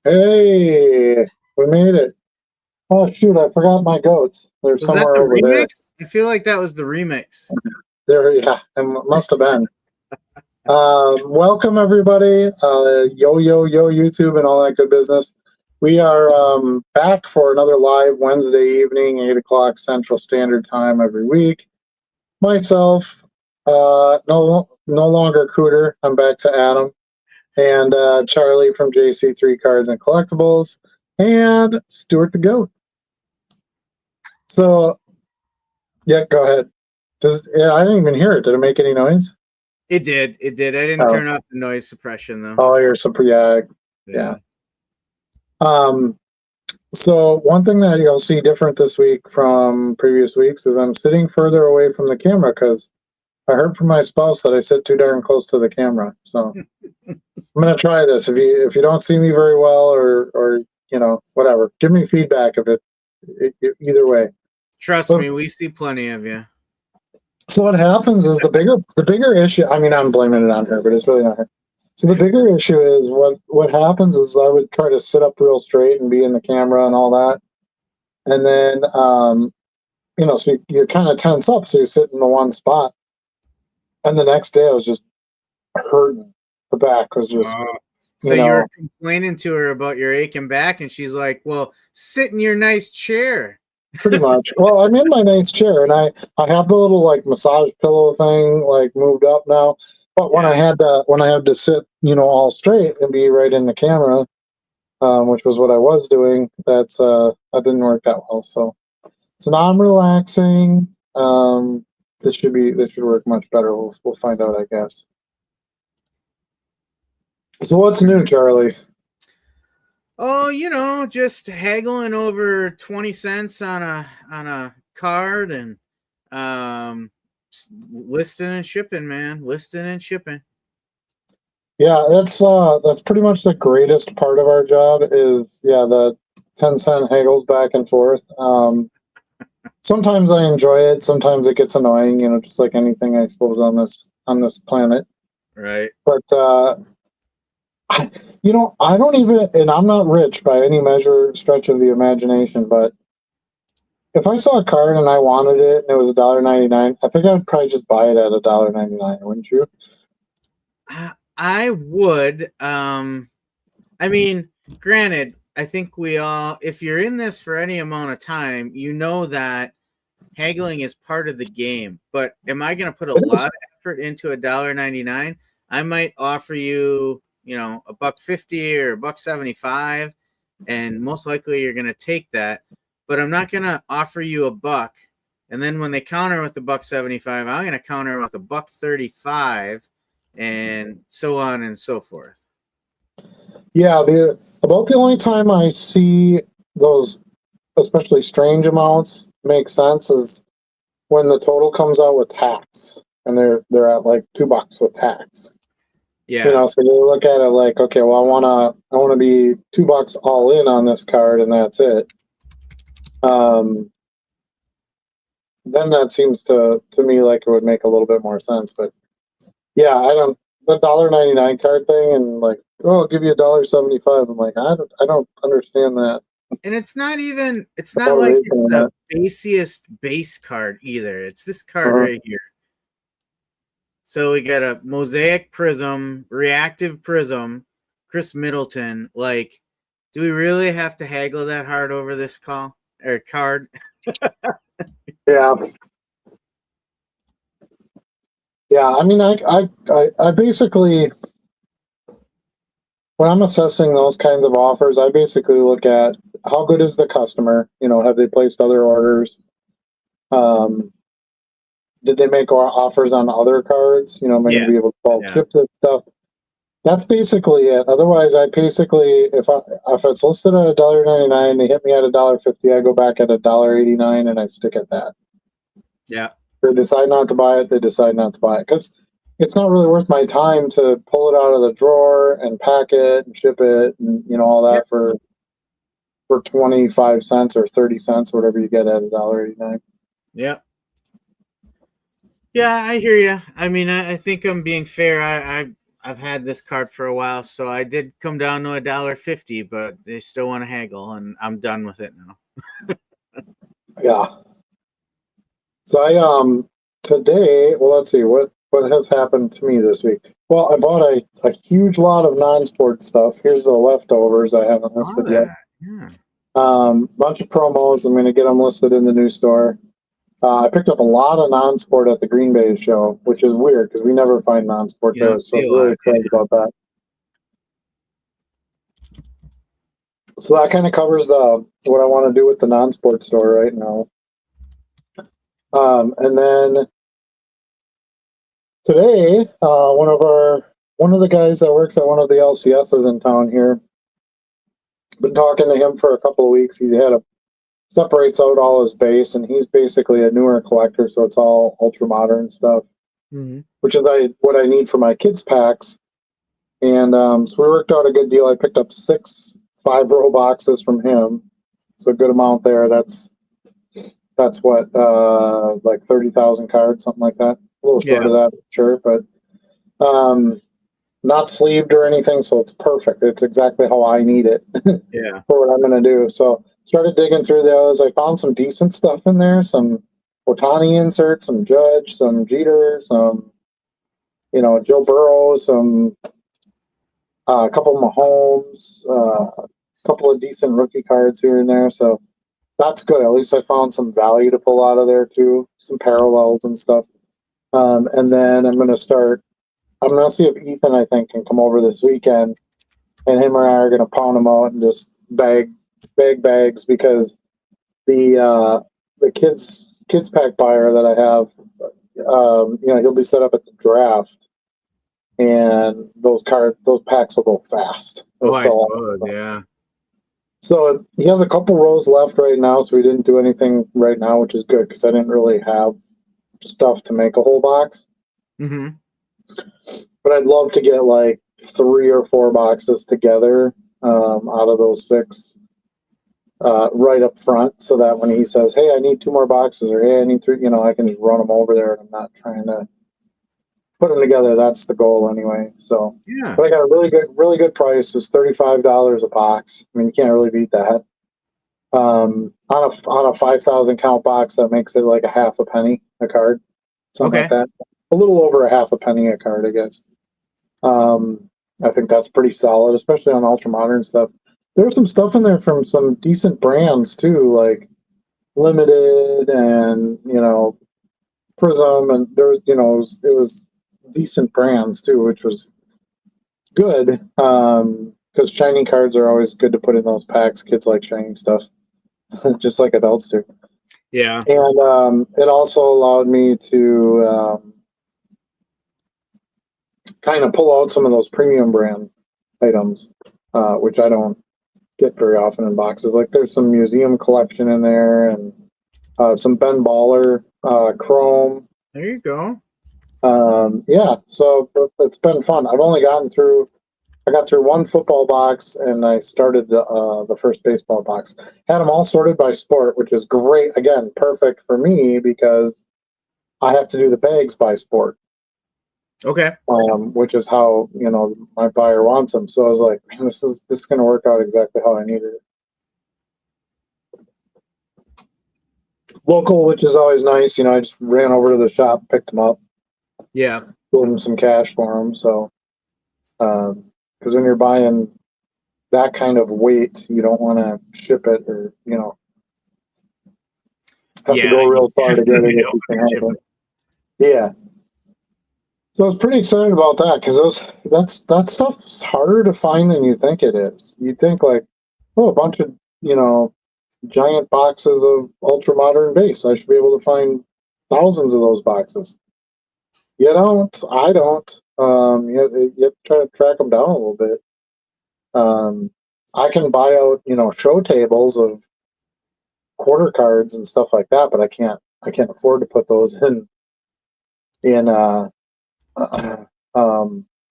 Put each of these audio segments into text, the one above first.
Hey, we made it. Oh shoot, I forgot my goats. They're Was that somewhere the over there. remix? I feel like that was the remix. There, yeah, it must have been. Welcome everybody. Yo, YouTube and all that good business. We are back for another live Wednesday evening, 8 o'clock Central Standard Time every week. Myself, no longer Cooter. I'm back to Adam and Charlie from JC3 Cards and Collectibles, and Stuart the Goat. So, yeah, go ahead. Yeah, I didn't even hear it. Did it make any noise? It did. It did. I didn't Oh, turn off the noise suppression though. oh, you're super. Yeah, yeah. Yeah. Um, so one thing that you'll see different this week from previous weeks is I'm sitting further away from the camera because I heard from my spouse that I sit too darn close to the camera. So I'm gonna try this. If you don't see me very well or whatever, give me feedback if it either way. Trust But me, we see plenty of you. so what happens is the bigger issue. I mean, I'm blaming it on her, but it's really not her. So the bigger issue is what happens is I would try to sit up real straight and be in the camera and all that, and then so you're kind of tense up, so you sit in the one spot, and the next day I was just hurting. The back was just So you were complaining to her about your aching back, and she's like, "Well, sit in your nice chair." pretty much. Well, I'm in my nice chair, and I have the little like massage pillow thing like moved up now. But when I had to sit, all straight and be right in the camera, which was what I was doing, that didn't work that well. So now I'm relaxing. This should work much better. We'll find out, I guess. So what's new, Charlie? Oh, just haggling over 20 cents on a card and listing and shipping, man. Listing and shipping. Yeah, that's pretty much the greatest part of our job is the 10-cent haggles back and forth. Sometimes I enjoy it. Sometimes it gets annoying, just like anything I suppose on this planet. Right. But I don't even, and I'm not rich by any stretch of the imagination, but if I saw a card and I wanted it and it was $1.99, I think I would probably just buy it at $1.99, wouldn't you? I would. I mean, granted, I think we all, if you're in this for any amount of time, you know that haggling is part of the game. But am I going to put a lot of effort into $1.99? I might offer you, $1.50 or $1.75, and most likely you're going to take that. But I'm not going to offer you $1, and then when they counter with the $1.75, I'm going to counter with $1.35, and so on and so forth. Yeah, about the only time I see those, especially strange amounts, make sense is when the total comes out with tax, and they're at like $2 with tax. Yeah. So you look at it like, okay, well, I wanna be $2 all in on this card, and that's it. Then that seems to me like it would make a little bit more sense. But yeah, I don't the $1.99 card thing and like, oh, I'll give you $1.75. I'm like, I don't understand that. And it's not like it's the basiest base card either. It's this card right here. So we got a Mosaic Prism, Reactive Prism, Chris Middleton. Like, do we really have to haggle that hard over this card? Yeah. Yeah, I mean, I basically, when I'm assessing those kinds of offers, I basically look at how good is the customer. Have they placed other orders? Did they make offers on other cards? Am I going to be able to bulk ship this stuff? That's basically it. Otherwise, if it's listed at $1.99, they hit me at $1.50, I go back at $1.89 and I stick at that. Yeah. If they decide not to buy it, they decide not to buy it because it's not really worth my time to pull it out of the drawer and pack it and ship it and all that for 25 cents or 30 cents, whatever you get at $1.89. Yeah. Yeah, I hear you. I mean, I think I'm being fair. I've had this card for a while, so I did come down to $1.50, but they still want to haggle, and I'm done with it now. Yeah. So today, well, let's see what has happened to me this week. Well, I bought a huge lot of non-sport stuff. Here's the leftovers I haven't Saw listed yet. that. Yeah. Bunch of promos. I'm going to get them listed in the new store. I picked up a lot of non-sport at the Green Bay show, which is weird because we never find non-sport You there. don't So see I'm a really lot. excited about that. So that kind of covers what I want to do with the non-sport store right now. And then today, one of the guys that works at one of the LCSs in town here, been talking to him for a couple of weeks. He separates out all his base, and he's basically a newer collector, so it's all ultra modern stuff, which is what I need for my kids packs. And so we worked out a good deal. I picked up 6 5-row boxes from him, so a good amount there. That's what like 30,000 cards, something like that. A little short of that, sure, but not sleeved or anything, so it's perfect. It's exactly how I need it Yeah. for what I'm going to do. So started digging through those. I found some decent stuff in there, some Otani inserts, some Judge, some Jeter, some Joe Burrow, some a couple of Mahomes, a couple of decent rookie cards here and there. So that's good. At least I found some value to pull out of there too, some parallels and stuff. And then I'm going to see if Ethan, I think, can come over this weekend, and him and I are going to pound them out and just bag bags, because the kids pack buyer that I have, he'll be set up at the draft, and those packs will go fast. Oh, I suppose, yeah. So he has a couple rows left right now, so we didn't do anything right now, which is good because I didn't really have stuff to make a whole box. Mm-hmm. But I'd love to get like 3 or 4 boxes together out of those 6 right up front, so that when he says, "Hey, I need 2 more boxes," or "Hey, I need 3," I can just run them over there, and I'm not trying to put them together. That's the goal anyway. So, yeah. But I got a really good price. It was $35 a box. I mean, you can't really beat that. On a 5,000 count box, that makes it like a half a penny a card, something like that. A little over a half a penny a card, I guess. I think that's pretty solid, especially on ultra modern stuff. There's some stuff in there from some decent brands too, like Limited and Prism, and there's it was decent brands too, which was good. Because shiny cards are always good to put in those packs. Kids like shiny stuff, just like adults do. Yeah. And it also allowed me to kind of pull out some of those premium brand items, which I don't get very often in boxes. Like there's some museum collection in there, and some Ben Baller Chrome. There you go. Yeah, so it's been fun. I got through 1 football box, and I started the first baseball box. Had them all sorted by sport, which is great. Again, perfect for me because I have to do the bags by sport. Okay. Which is how my buyer wants them. So I was like, man, this is going to work out exactly how I needed it. Local, which is always nice. I just ran over to the shop, picked them up. Yeah. Gave them some cash for them. So, because when you're buying that kind of weight, you don't want to ship it or have to go real far to get it if you can help it. Yeah. So I was pretty excited about that because that stuff's harder to find than you think it is. You think like, oh, a bunch of giant boxes of ultra modern base. I should be able to find thousands of those boxes. You don't. I don't. You have to try to track them down a little bit. I can buy out show tables of quarter cards and stuff like that, but I can't afford to put those in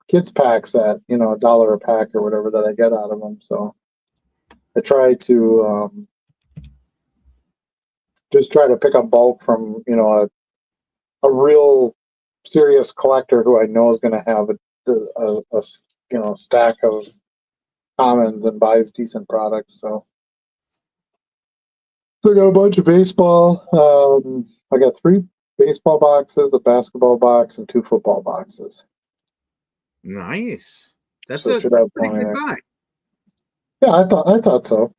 kids packs at $1 a pack or whatever that I get out of them. So I try to just try to pick up bulk from a real serious collector who I know is going to have stack of commons and buys decent products. So I got a bunch of baseball. I got 3 baseball boxes, a basketball box, and 2 football boxes. Nice. That's So a should have pretty plenty good there. buy. Yeah, I thought so.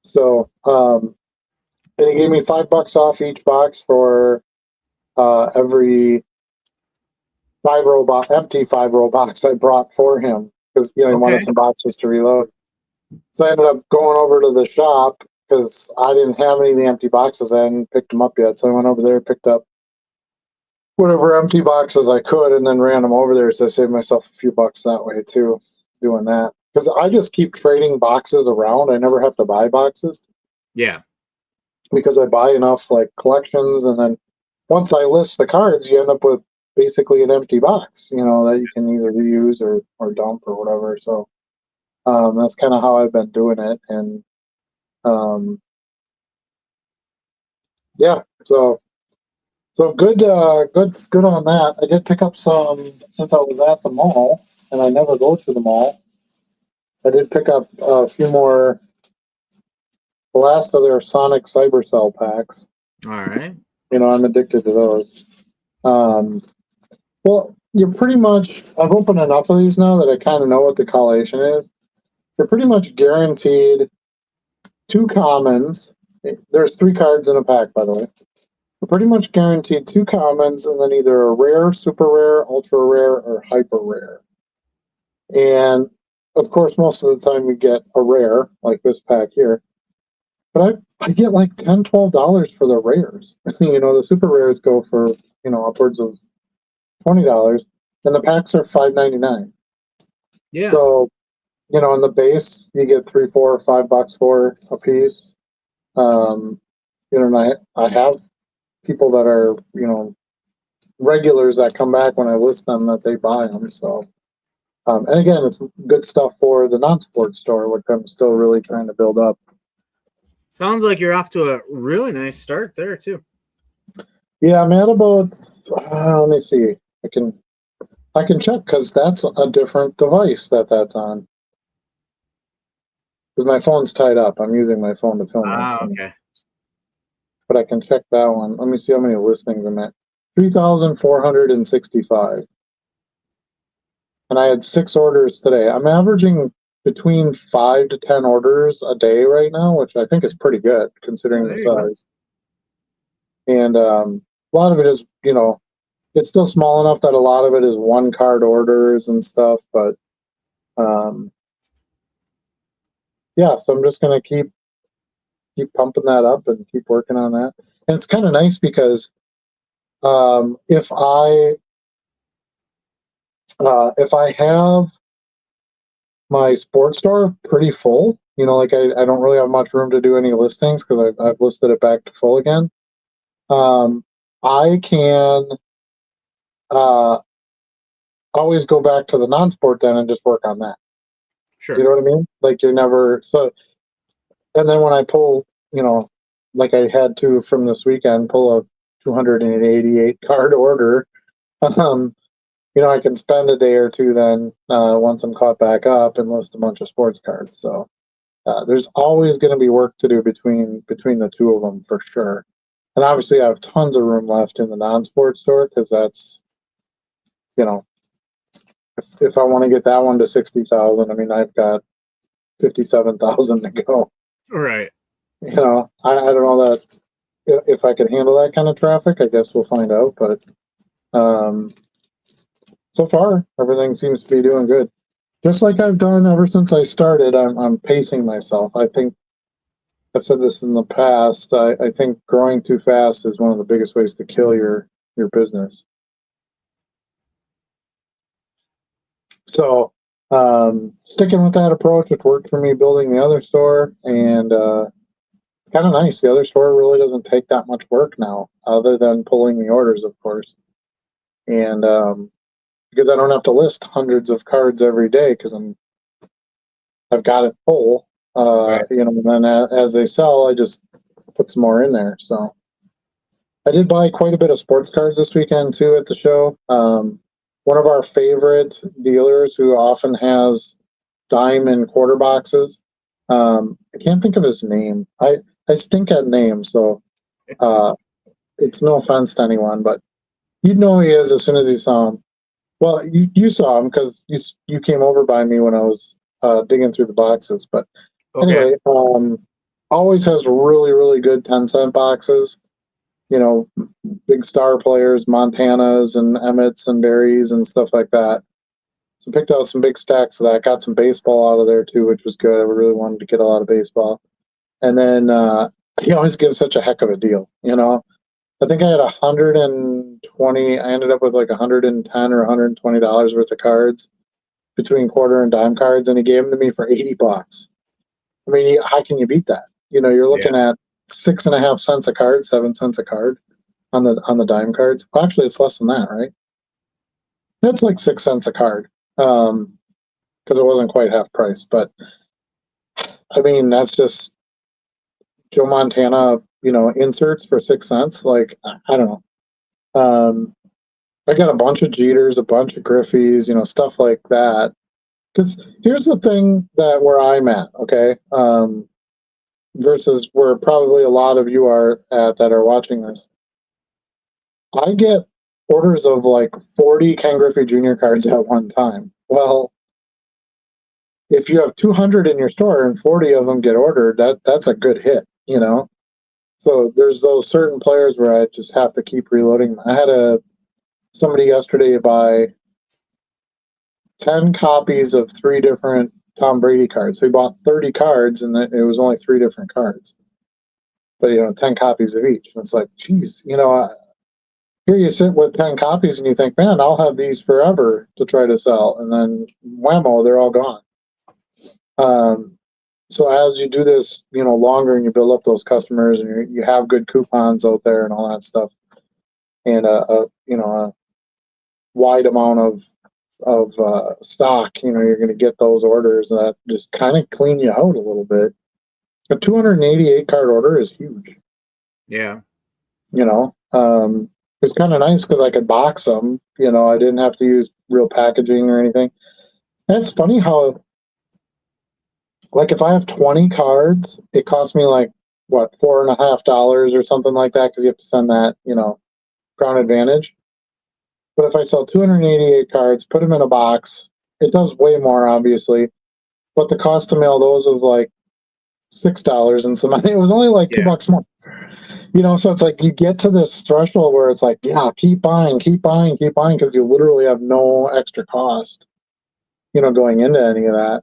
So and he gave me $5 off each box for every 5-row empty 5-row box I brought for him because he Okay. wanted some boxes to reload. So I ended up going over to the shop because I didn't have any of the empty boxes. I hadn't picked them up yet, so I went over there, picked up whatever empty boxes I could, and then ran them over there. So I saved myself a few bucks that way too, doing that. Because I just keep trading boxes around. I never have to buy boxes Yeah. because I buy enough like collections, and then once I list the cards, you end up with basically an empty box, that you can either reuse or dump or whatever. So that's kind of how I've been doing it, and yeah, so good, good on that. I did pick up some since I was at the mall, and I never go to the mall. I did pick up a few more, the last of their Sonic Cybercell packs. All right. I'm addicted to those. Um, well, you're pretty much. I've opened enough of these now that I kind of know what the collation is. You're pretty much guaranteed 2 commons. There's 3 cards in a pack, by the way. We're pretty much guaranteed 2 commons and then either a rare, super rare, ultra rare, or hyper rare. And of course, most of the time we get a rare, like this pack here. But I get like $10-$12 for the rares. The super rares go for, upwards of $20, and the packs are $5.99. Yeah. So, in the base, you get 3, 4, or $5 for a piece. And I have people that are, regulars that come back when I list them that they buy them. So, and again, it's good stuff for the non-sports store, which I'm still really trying to build up. Sounds like you're off to a really nice start there too. Yeah, I'm at about. Let me see. I can check because that's a different device that's on. Because my phone's tied up. I'm using my phone to film this. Okay. But I can check that one. Let me see how many listings I'm at. 3,465. And I had 6 orders today. I'm averaging between 5 to 10 orders a day right now, which I think is pretty good considering the size. And a lot of it is, it's still small enough that a lot of it is 1 card orders and stuff. But yeah, so I'm just gonna keep pumping that up and keep working on that. And it's kind of nice because if I have my sports store pretty full, like I don't really have much room to do any listings because I've listed it back to full again. I can always go back to the non-sport then and just work on that. Sure. You know what I mean? Like you're never so. And then when I pull, like I had to from this weekend, pull a 288 card order. I can spend a day or two then once I'm caught back up and list a bunch of sports cards. So there's always going to be work to do between the 2 of them for sure. And obviously, I have tons of room left in the non-sports store because that's, if I want to get that one to 60,000, I mean, I've got 57,000 to go. Right. I don't know that if I can handle that kind of traffic. I guess we'll find out. But so far, everything seems to be doing good. Just like I've done ever since I started, I'm pacing myself. I think I've said this in the past. I think growing too fast is one of the biggest ways to kill your business. So sticking with that approach, it worked for me building the other store, and kind of nice. The other store really doesn't take that much work now, other than pulling the orders, of course. And because I don't have to list hundreds of cards every day because I've got it full. Right. And then as they sell, I just put some more in there. So I did buy quite a bit of sports cards this weekend too at the show. one of our favorite dealers who often has dime and quarter boxes. I can't think of his name. I stink at names, so uh, it's no offense to anyone, but you'd know who he is as soon as you saw him. Well, you saw him because you came over by me when I was digging through the boxes. But Okay. anyway, always has really really good 10-cent boxes. You know, big star players, Montanas and Emmets and Berries and stuff like that. So picked out some big stacks of that. Got some baseball out of there too, which was good. I really wanted to get a lot of baseball. And then he always gives such a heck of a deal. You know, I think I had 120. I ended up with like 110 or $120 worth of cards between quarter and dime cards, and he gave them to me for $80. I mean, how can you beat that? You know, you're Yeah. looking at 6.5 cents a card, 7 cents a card on the dime cards. Well, actually, it's less than that, right? That's like 6 cents a card because it wasn't quite half price. But I mean, that's just Joe Montana, you know, inserts for 6 cents. Like, I don't know. I got a bunch of Jeters, a bunch of Griffies, you know, stuff like that. Because here's the thing that where I'm at, okay, versus where probably a lot of you are at that are watching this. I get orders of like 40 Ken Griffey Jr. cards at one time. Well, if you have 200 in your store and 40 of them get ordered, that's a good hit, you know. So there's those certain players where I just have to keep reloading. I had somebody yesterday buy 10 copies of 3 different Tom Brady cards. So he bought 30 cards, and it was only 3 different cards. But, you know, 10 copies of each. And it's like, geez, you know, here you sit with 10 copies and you think, man, I'll have these forever to try to sell. And then whammo, they're all gone. So as you do this, you know, longer and you build up those customers and you have good coupons out there and all that stuff, and you know, a wide amount of stock, you know, you're going to get those orders that just kind of clean you out a little bit. A 288 card order is huge. Yeah. You know, it's kind of nice because I could box them. You know, I didn't have to use real packaging or anything. And it's funny how, like, if I have 20 cards, it costs me like what, $4.50 or something like that because you have to send that, you know, Crown Advantage. But if I sell 288 cards, put them in a box, it does way more, obviously. But the cost to mail those was like $6 and some money. It was only like Yeah. $2 more. You know, so it's like you get to this threshold where it's like, yeah, keep buying, keep buying, keep buying, because you literally have no extra cost, you know, going into any of that.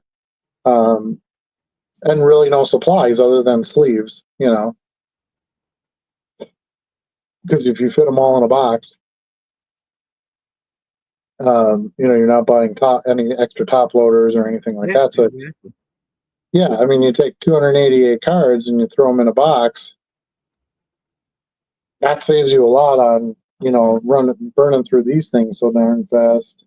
And really no supplies other than sleeves, you know, because if you fit them all in a box, you know, you're not buying any extra top loaders or anything like Yeah, that. So, exactly. yeah, I mean, you take 288 cards and you throw them in a box. That saves you a lot on, you know, burning through these things so darn fast.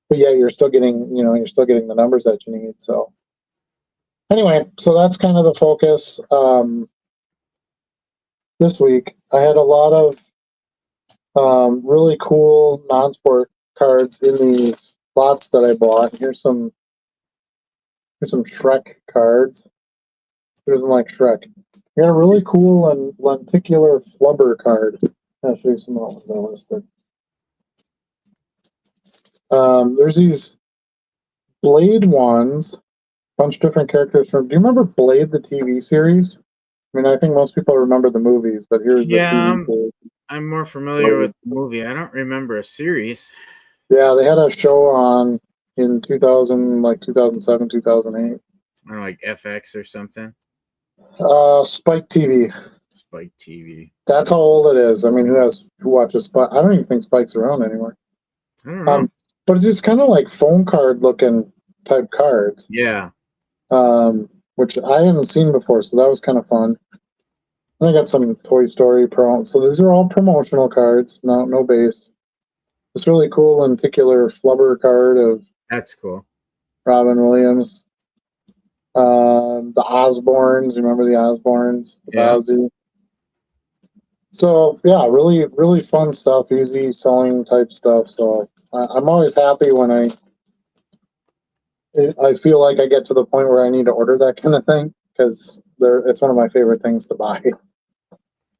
But yeah, you're still getting, you know, you're still getting the numbers that you need. So anyway, so that's kind of the focus this week. I had a lot of really cool non-sport cards in these lots that I bought. Here's some Shrek cards. Who doesn't like Shrek? I got a really cool and lenticular flubber card. I'll show you some of the ones I listed. There's these Blade ones, bunch of different characters from. Do you remember Blade, the TV series? I mean, I think most people remember the movies, but here's the Yeah, TV series. I'm more familiar with the movie. I don't remember a series. Yeah, they had a show on in 2000, like 2007, 2008. I don't know, like FX or something. Spike TV. Spike TV. That's how old it is. I mean, who watches Spike? I don't even think Spike's around anymore. I don't know. But it's just kind of like phone card looking type cards. Yeah. Which I hadn't seen before, so that was kind of fun. And I got some Toy Story promo. So these are all promotional cards, no base. This really cool lenticular flubber card of That's cool. Robin Williams. The Osbournes, remember the Osbournes? Yeah. Ozzy. So yeah, really, really fun stuff, easy selling type stuff. So I'm always happy when I feel like I get to the point where I need to order that kind of thing because it's one of my favorite things to buy.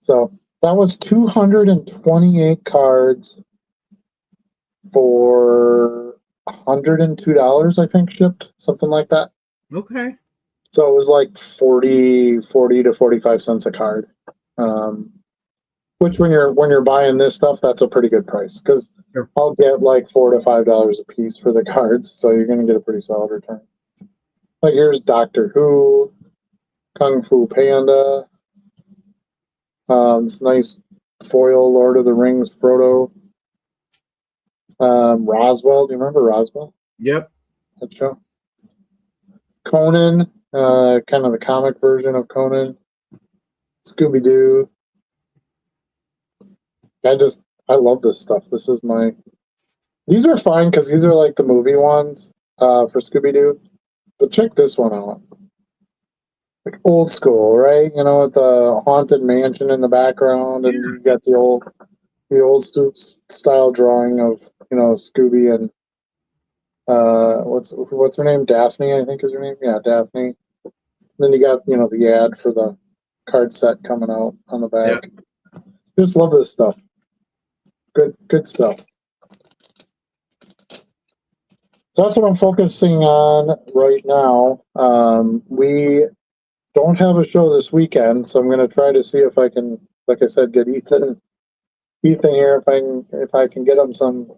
So that was 228 cards for $102, I think, shipped, something like that. Okay. So it was like 40 to 45 cents a card. Which when you're buying this stuff, that's a pretty good price because Sure. I'll get like $4 to $5 a piece for the cards, so you're gonna get a pretty solid return. Like here's Doctor Who, Kung Fu Panda, this nice foil Lord of the Rings Frodo, Roswell. Do you remember Roswell? Yep. That show. Conan, kind of the comic version of Conan. Scooby Doo. I love this stuff. These are fine because these are like the movie ones for Scooby Doo. But check this one out. Like old school, right? You know, with the haunted mansion in the background, and you got the old style drawing of Scooby and what's her name? Daphne, I think is her name. Yeah, Daphne. Then you got the ad for the card set coming out on the back. Yep. Just love this stuff. Good stuff. So that's what I'm focusing on right now. We don't have a show this weekend, so I'm going to try to see if I can, like I said, get Ethan here. If I can get him some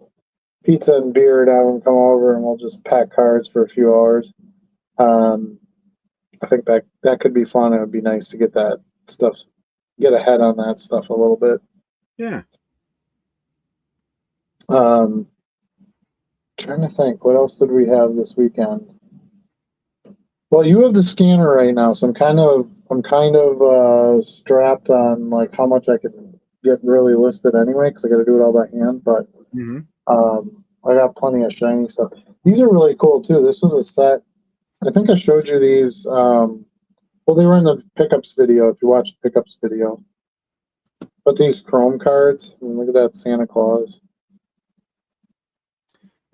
pizza and beer to have him come over, and we'll just pack cards for a few hours. I think that could be fun. It would be nice to get that stuff, get ahead on that stuff a little bit. Yeah. Trying to think, what else did we have this weekend? Well, you have the scanner right now, so I'm kind of strapped on like how much I can get really listed anyway, because I got to do it all by hand. But I got plenty of shiny stuff. These are really cool too. This was a set. I think I showed you these. Well, they were in the pickups video. If you watched the pickups video, but these chrome cards. I mean, look at that Santa Claus.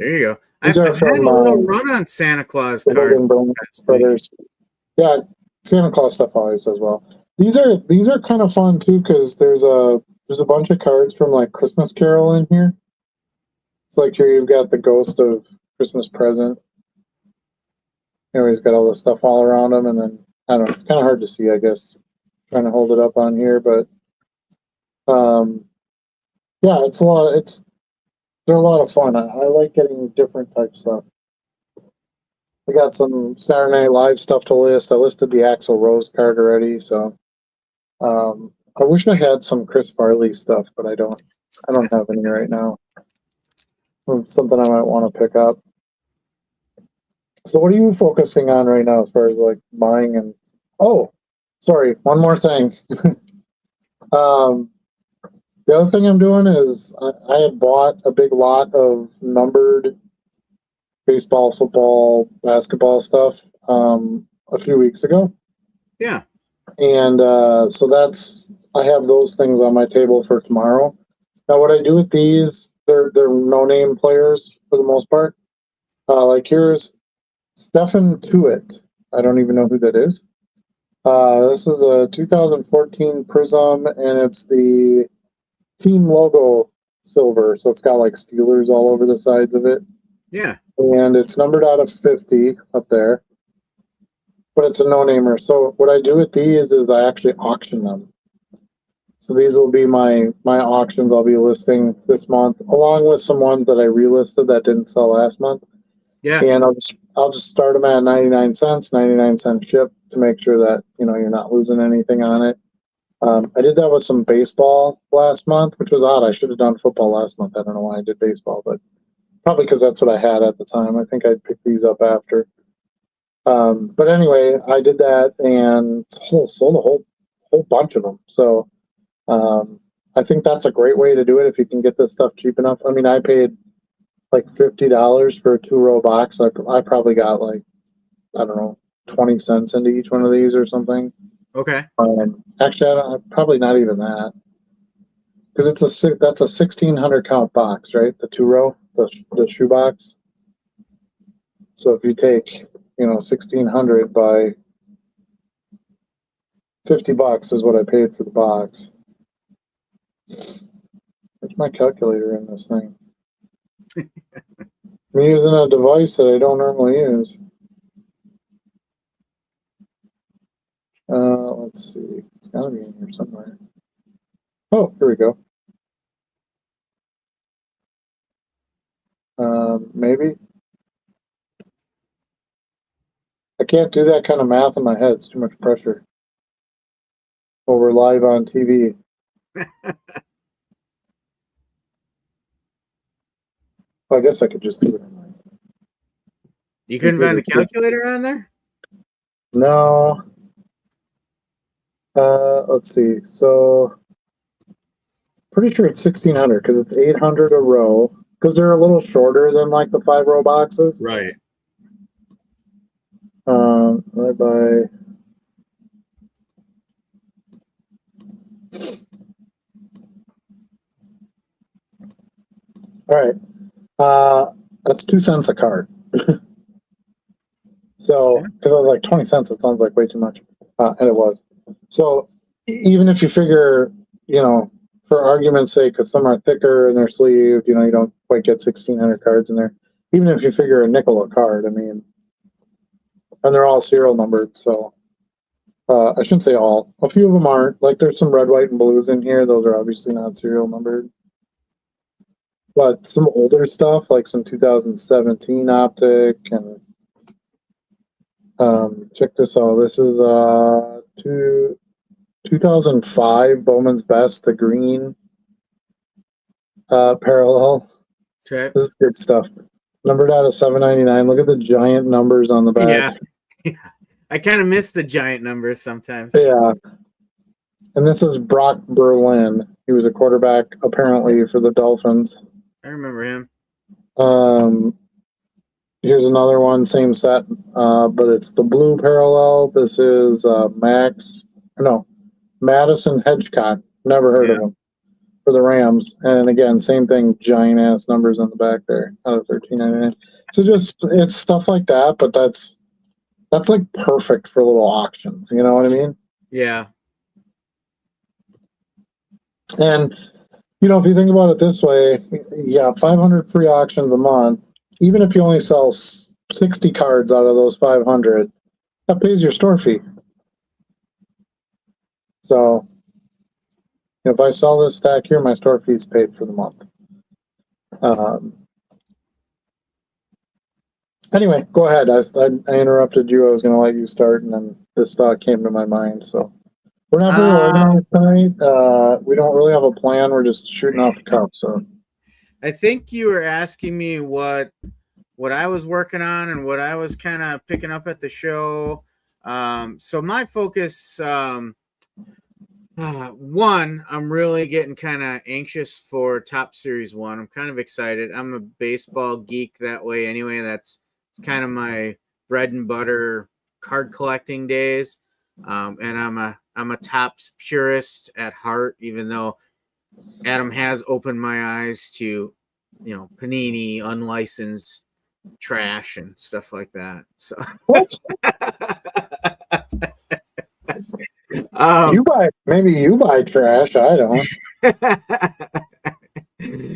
There you go. These I've are had from a little run on Santa Claus the cards. Brothers. Yeah, Santa Claus stuff always does well. These are kind of fun too because there's a bunch of cards from like Christmas Carol in here. It's like here you've got the Ghost of Christmas Present. He's got all the stuff all around him, and then I don't know. It's kind of hard to see, I guess, trying to hold it up on here, but yeah, they're a lot of fun. I like getting different type stuff. I got some Saturday Night Live stuff to list. I listed the Axl Rose card already, so I wish I had some Chris Farley stuff, but I don't have any right now. It's something I might want to pick up. So what are you focusing on right now as far as like buying and sorry, one more thing. The other thing I'm doing is I had bought a big lot of numbered baseball, football, basketball stuff a few weeks ago. Yeah. And so I have those things on my table for tomorrow. Now, what I do with these, they're no-name players for the most part. Like here's Stephen Tuitt. I don't even know who that is. This is a 2014 Prism, and it's the team logo silver, so it's got like Steelers all over the sides of it. Yeah. And it's numbered out of 50 up there, but it's a no-namer. So what I do with these is I actually auction them. So these will be my auctions I'll be listing this month, along with some ones that I relisted that didn't sell last month. Yeah. And I'll just start them at 99 cents, 99-cent ship to make sure that you're not losing anything on it. I did that with some baseball last month, which was odd. I should have done football last month. I don't know why I did baseball, but probably because that's what I had at the time. I think I'd pick these up after. But anyway, I did that and sold a whole bunch of them. So I think that's a great way to do it if you can get this stuff cheap enough. I mean, I paid like $50 for a 2-row box. I probably got like, I don't know, 20 cents into each one of these or something. Okay. Actually, probably not even that. because that's a 1,600 count box, right? The 2-row, the shoe box. So if you take, 1,600 by $50 is what I paid for the box. Where's my calculator in this thing? I'm using a device that I don't normally use. Let's see. It's gotta be in here somewhere. Oh, here we go. Maybe. I can't do that kind of math in my head. It's too much pressure. Well, we're live on TV. I guess I could just do it in my. You couldn't find the calculator on there? No. Let's see. So, pretty sure it's 1,600 because it's 800 a row. Because they're a little shorter than like the 5-row boxes. Right. Right by. All right. That's 2 cents a card. So, because I was like 20 cents, it sounds like way too much. And it was. So, even if you figure, for argument's sake, because some are thicker and they're sleeved, you don't quite get 1,600 cards in there. Even if you figure a nickel a card, I mean, and they're all serial numbered. So, I shouldn't say all. A few of them aren't. Like, there's some red, white, and blues in here. Those are obviously not serial numbered. But some older stuff, like some 2017 Optic, and check this out. This is 2005 Bowman's Best, the green parallel. Okay. This is good stuff. Numbered out of $7.99. Look at the giant numbers on the back. Yeah. I kind of miss the giant numbers sometimes. Yeah. And this is Brock Berlin. He was a quarterback, apparently, for the Dolphins. I remember him. Here's another one, same set, but it's the blue parallel. This is Madison Hedgecock. Never heard of him, for the Rams. And again, same thing, giant ass numbers on the back there out of $13.99. So it's stuff like that, but that's like perfect for little auctions. You know what I mean? Yeah. And if you think about it this way, 500 free auctions a month. Even if you only sell 60 cards out of those 500, that pays your store fee. So, if I sell this stack here, my store fee is paid for the month. Anyway, go ahead. I interrupted you. I was going to let you start, and then this thought came to my mind. So, we're not very organized tonight. We don't really have a plan. We're just shooting off the cuff. So, I think you were asking me what I was working on and what I was kind of picking up at the show. So my focus, one, I'm really getting kind of anxious for Top Series 1. I'm kind of excited. I'm a baseball geek that way anyway. It's kind of my bread and butter card collecting days. And I'm a Topps purist at heart, even though Adam has opened my eyes to, Panini, unlicensed trash and stuff like that. So what? Maybe you buy trash. I don't.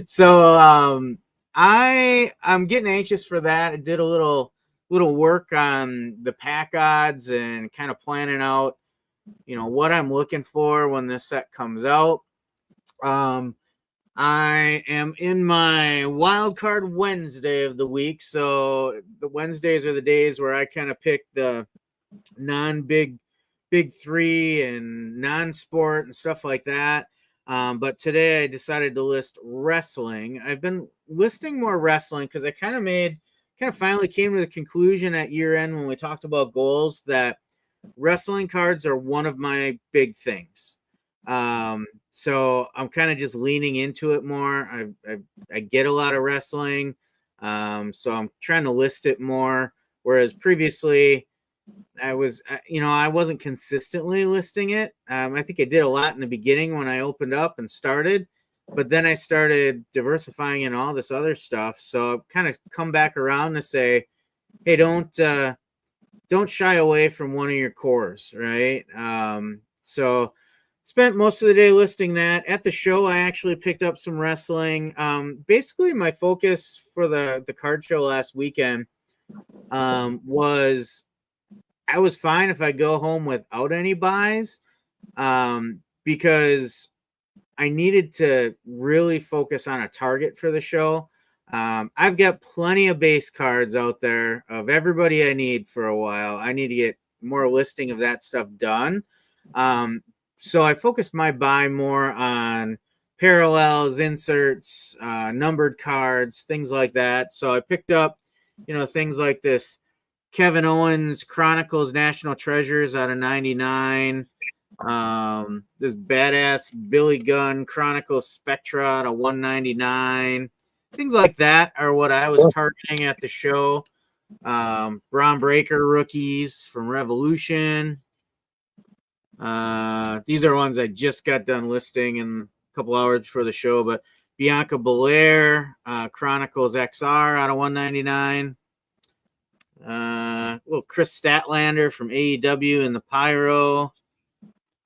So I'm getting anxious for that. I did a little work on the pack odds and kind of planning out, what I'm looking for when this set comes out. I am in my wild card Wednesday of the week. So the Wednesdays are the days where I kind of pick the big three and non-sport and stuff like that. But today I decided to list wrestling. I've been listing more wrestling because I kind of finally came to the conclusion at year end when we talked about goals that wrestling cards are one of my big things. So I'm kind of just leaning into it more. I get a lot of wrestling. So I'm trying to list it more. Whereas previously I wasn't consistently listing it. I think I did a lot in the beginning when I opened up and started, but then I started diversifying in all this other stuff. So I've kind of come back around to say, hey, don't shy away from one of your cores, right? So spent most of the day listing that. At the show, I actually picked up some wrestling. Basically, my focus for the card show last weekend was I was fine if I go home without any buys, because I needed to really focus on a target for the show. I've got plenty of base cards out there of everybody I need for a while. I need to get more listing of that stuff done. So I focused my buy more on parallels, inserts, numbered cards, things like that. So I picked up, things like this Kevin Owens Chronicles National Treasures out of 99. This badass Billy Gunn Chronicles Spectra out of 199. Things like that are what I was targeting at the show. Braun Breaker rookies from Revolution. These are ones I just got done listing in a couple hours before the show, but Bianca Belair, Chronicles XR out of 199. Little Chris Statlander from AEW in the Pyro.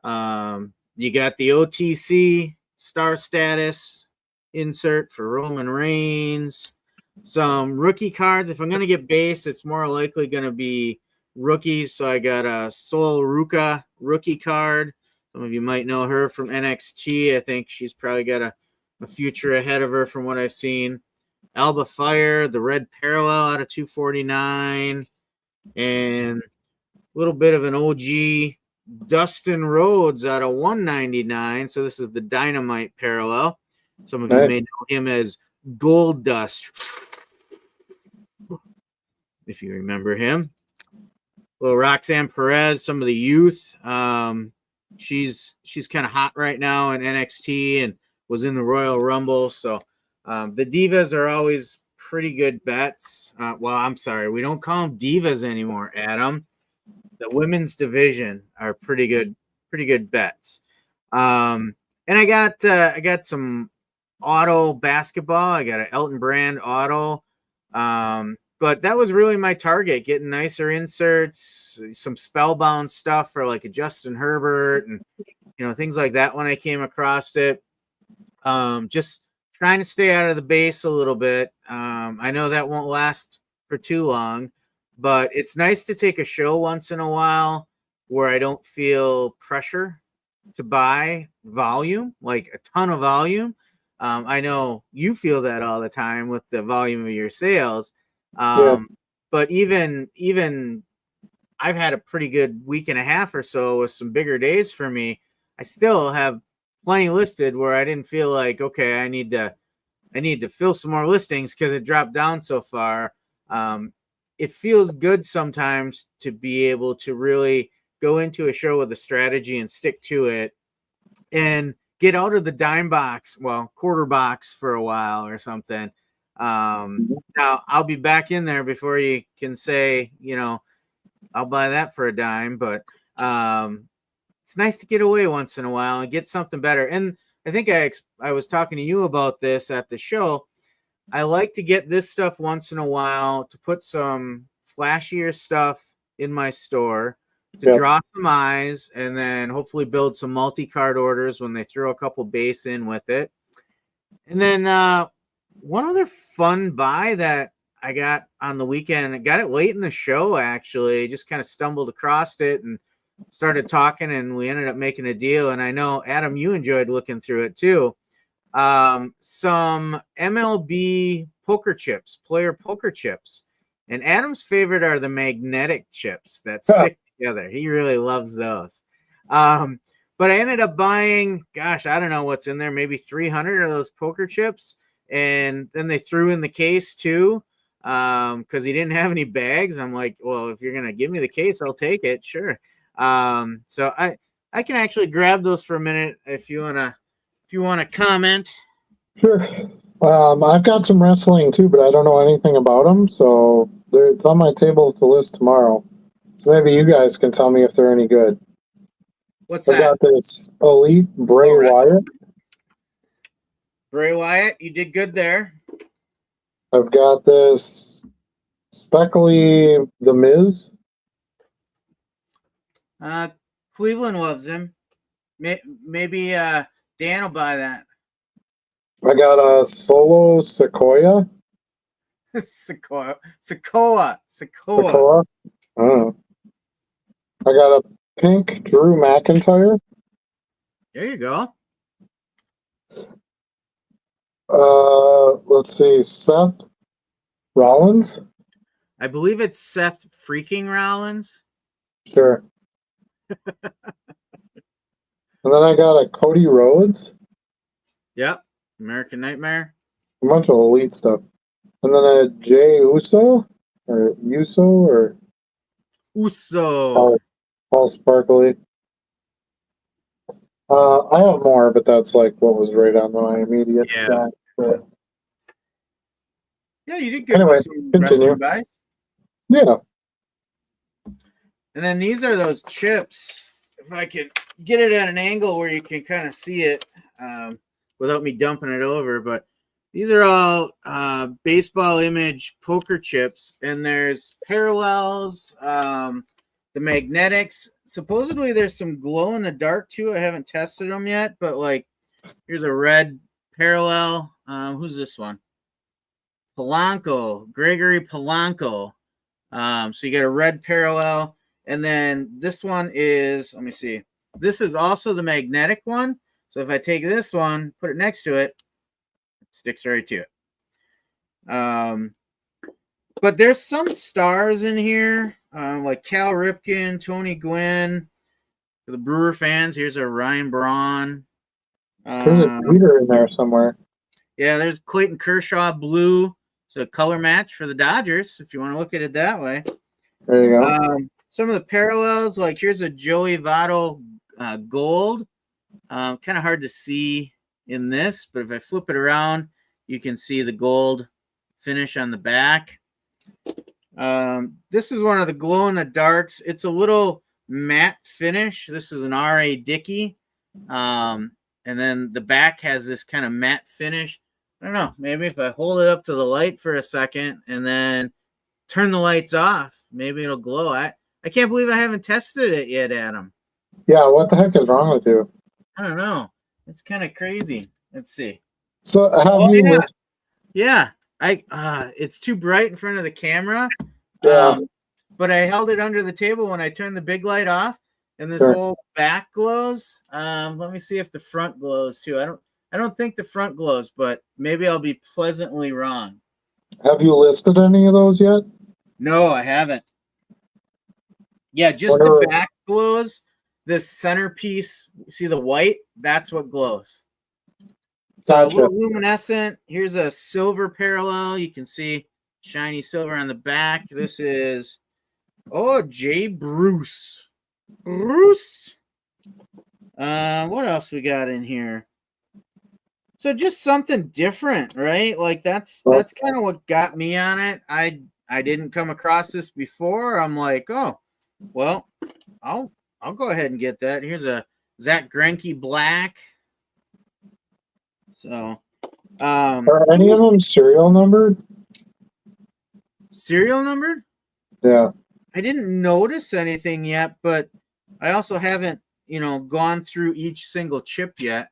You got the OTC star status insert for Roman Reigns. Some rookie cards. If I'm going to get base, it's more likely going to be rookies. So I got a Sol Ruka rookie card. Some of you might know her from NXT. I think she's probably got a future ahead of her from what I've seen. Alba Fire, the red parallel out of 249. And a little bit of an OG Dustin Rhodes out of 199. So this is the Dynamite parallel. Some of you may know him as Gold Dust, if you remember him. Little Roxanne Perez, some of the youth. She's kind of hot right now in NXT and was in the Royal Rumble. So the divas are always pretty good bets. Well, I'm sorry, we don't call them divas anymore, Adam. The women's division are pretty good bets. And I got some auto basketball. I got an Elton Brand auto. But that was really my target, getting nicer inserts, some spellbound stuff for like a Justin Herbert and things like that when I came across it. Just trying to stay out of the base a little bit. I know that won't last for too long, but it's nice to take a show once in a while where I don't feel pressure to buy volume, like a ton of volume. I know you feel that all the time with the volume of your sales. But even I've had a pretty good week and a half or so with some bigger days for me. I still have plenty listed where I didn't feel like, okay, I need to fill some more listings because it dropped down so far. It feels good sometimes to be able to really go into a show with a strategy and stick to it and get out of the dime box, quarter box for a while or something. Now I'll be back in there before you can say, I'll buy that for a dime, but it's nice to get away once in a while and get something better. And I think I was talking to you about this at the show. I like to get this stuff once in a while to put some flashier stuff in my store to draw some eyes and then hopefully build some multi-card orders when they throw a couple base in with it. And then one other fun buy that I got on the weekend, I got it late in the show, actually, just kind of stumbled across it and started talking and we ended up making a deal. And I know, Adam, you enjoyed looking through it too. Some MLB poker chips, player poker chips. And Adam's favorite are the magnetic chips that stick together. He really loves those. But I ended up buying, gosh, I don't know what's in there, maybe 300 of those poker chips. And then they threw in the case too, because he didn't have any bags. I'm like, well, if you're going to give me the case, I'll take it. Sure. So I can actually grab those for a minute if you want to comment. Sure. I've got some wrestling too, but I don't know anything about them. So it's on my table to list tomorrow. So maybe you guys can tell me if they're any good. What's that? I got this Elite Bray Wyatt. Bray Wyatt, you did good there. I've got this Speckly The Miz. Cleveland loves him. Maybe Dan will buy that. I got a Solo Sequoia. Sequoia. Sequoia. Oh. I got a pink Drew McIntyre. There you go. Let's see, Seth Rollins. I believe it's Seth freaking Rollins. Sure. And then I got a Cody Rhodes. Yep. American Nightmare. A bunch of elite stuff. And then a Jay Uso or Uso. All sparkly. I have more, but that's like what was right on my immediate stack. But yeah, you did good anyway, with some continue. wrestling buys. Yeah. And then these are those chips. If I could get it at an angle where you can kind of see it without me dumping it over, but these are all baseball image poker chips, and there's parallels, the magnetics. Supposedly there's some glow in the dark too. I haven't tested them yet, but like here's a red parallel. Who's this one? Gregory Polanco. So you got a red parallel, and then this one is, let me see. This is also the magnetic one. So if I take this one, put it next to it, it sticks right to it. But there's some stars in here, like Cal Ripken, Tony Gwynn. For the Brewer fans, here's a Ryan Braun. There's a Peter in there somewhere. Yeah, there's Clayton Kershaw blue. So a color match for the Dodgers, if you want to look at it that way. There you go. Some of the parallels, like here's a Joey Votto gold. Kind of hard to see in this, but if I flip it around, you can see the gold finish on the back. This is one of the glow in the darks. It's a little matte finish. This is an R.A. Dickey. And then the back has this kind of matte finish. I don't know. Maybe if I hold it up to the light for a second and then turn the lights off, maybe it'll glow. I can't believe I haven't tested it yet, Adam. Yeah, what the heck is wrong with you? I don't know. It's kind of crazy. Let's see. So yeah. It's too bright in front of the camera. Yeah. But I held it under the table when I turned the big light off, and this whole back glows. Let me see if the front glows too. I don't think the front glows, but maybe I'll be pleasantly wrong. Have you listed any of those yet? No, I haven't. Yeah, just the back glows. This centerpiece, see the white? That's what glows. So Gotcha. a little luminescent. Here's a silver parallel. You can see shiny silver on the back. This is, Jay Bruce. What else we got in here? So just something different, right? Like that's kind of what got me on it. I didn't come across this before. I'm like, oh, well, I'll go ahead and get that. Here's a Zach Greinke black. So, are any of them serial numbered? Serial numbered? Yeah. I didn't notice anything yet, but I also haven't, gone through each single chip yet.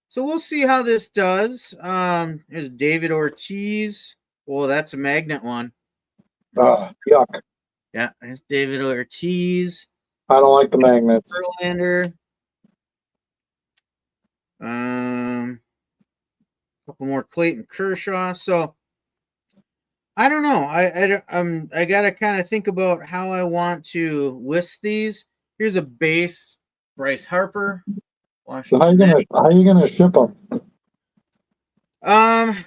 So we'll see how this does. There's David Ortiz. Well, that's a magnet one. Yuck. Yeah, there's David Ortiz. I don't like the magnets. Verlander. A couple more Clayton Kershaw. So I don't know. I gotta kind of think about how I want to list these. Here's a base Bryce Harper. So how are you gonna ship them? I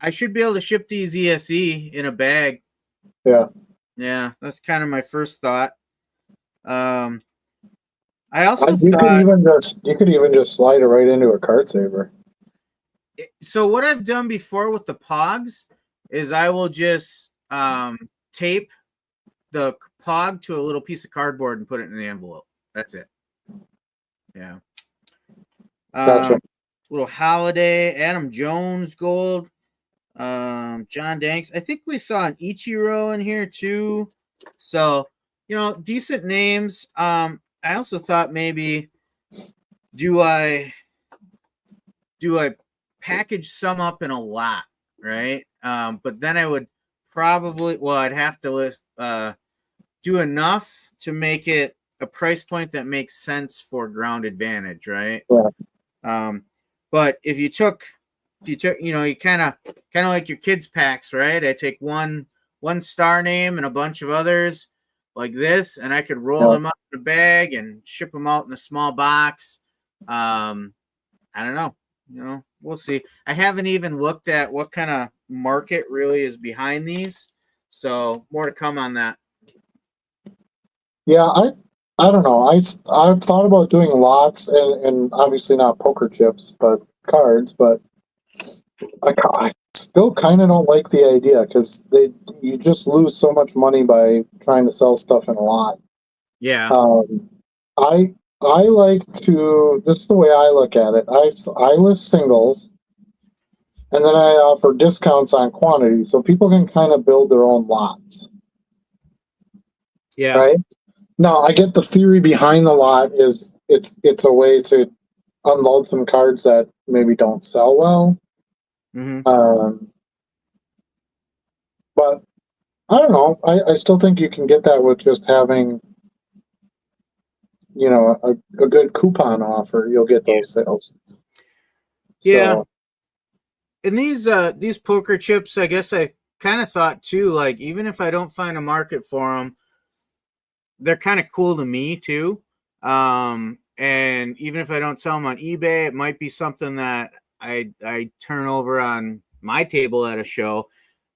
should be able to ship these ESE in a bag. Yeah. Yeah, that's kind of my first thought. I also you could even just slide it right into a card saver. So what I've done before with the Pogs is I will just tape the Pog to a little piece of cardboard and put it in the envelope. That's it. Yeah. Gotcha. Little Holiday, Adam Jones gold, John Danks. I think we saw an Ichiro in here too. So, decent names. I also thought maybe do I package some up in a lot, right? But then I would probably I'd have to do enough to make it a price point that makes sense for ground advantage, right? Yeah. But if you took, you kind of like your kids packs, right? I take one star name and a bunch of others like this, and I could roll Yeah. them up in a bag and ship them out in a small box. I don't know. We'll see. I haven't even looked at what kind of market really is behind these, so more to come on that. Yeah, I don't know. I've thought about doing lots and obviously not poker chips, but cards. But I still kind of don't like the idea because you just lose so much money by trying to sell stuff in a lot. Yeah. Um, I like to. This is the way I look at it. I list singles, and then I offer discounts on quantity, so people can kind of build their own lots. Yeah. Right. Now, I get the theory behind the lot is it's a way to unload some cards that maybe don't sell well. Mm-hmm. But I don't know. I still think you can get that with just having, a good coupon offer. You'll get those sales. Yeah. So, And these poker chips, I guess I kind of thought too, like even if I don't find a market for them, they're kind of cool to me too. And even if I don't sell them on eBay, it might be something that I turn over on my table at a show.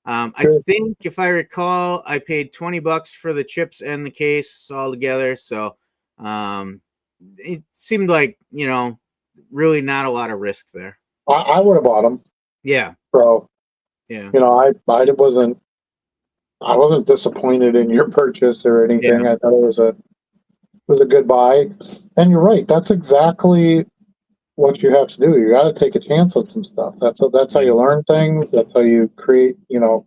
I think if I recall, I paid $20 for the chips and the case all together. So it seemed like, really not a lot of risk there. I would have bought them. Yeah. So, Yeah. I wasn't disappointed in your purchase or anything. Yeah. I thought it was a good buy. And you're right. That's exactly what you have to do. You got to take a chance on some stuff. That's how you learn things. That's how you create,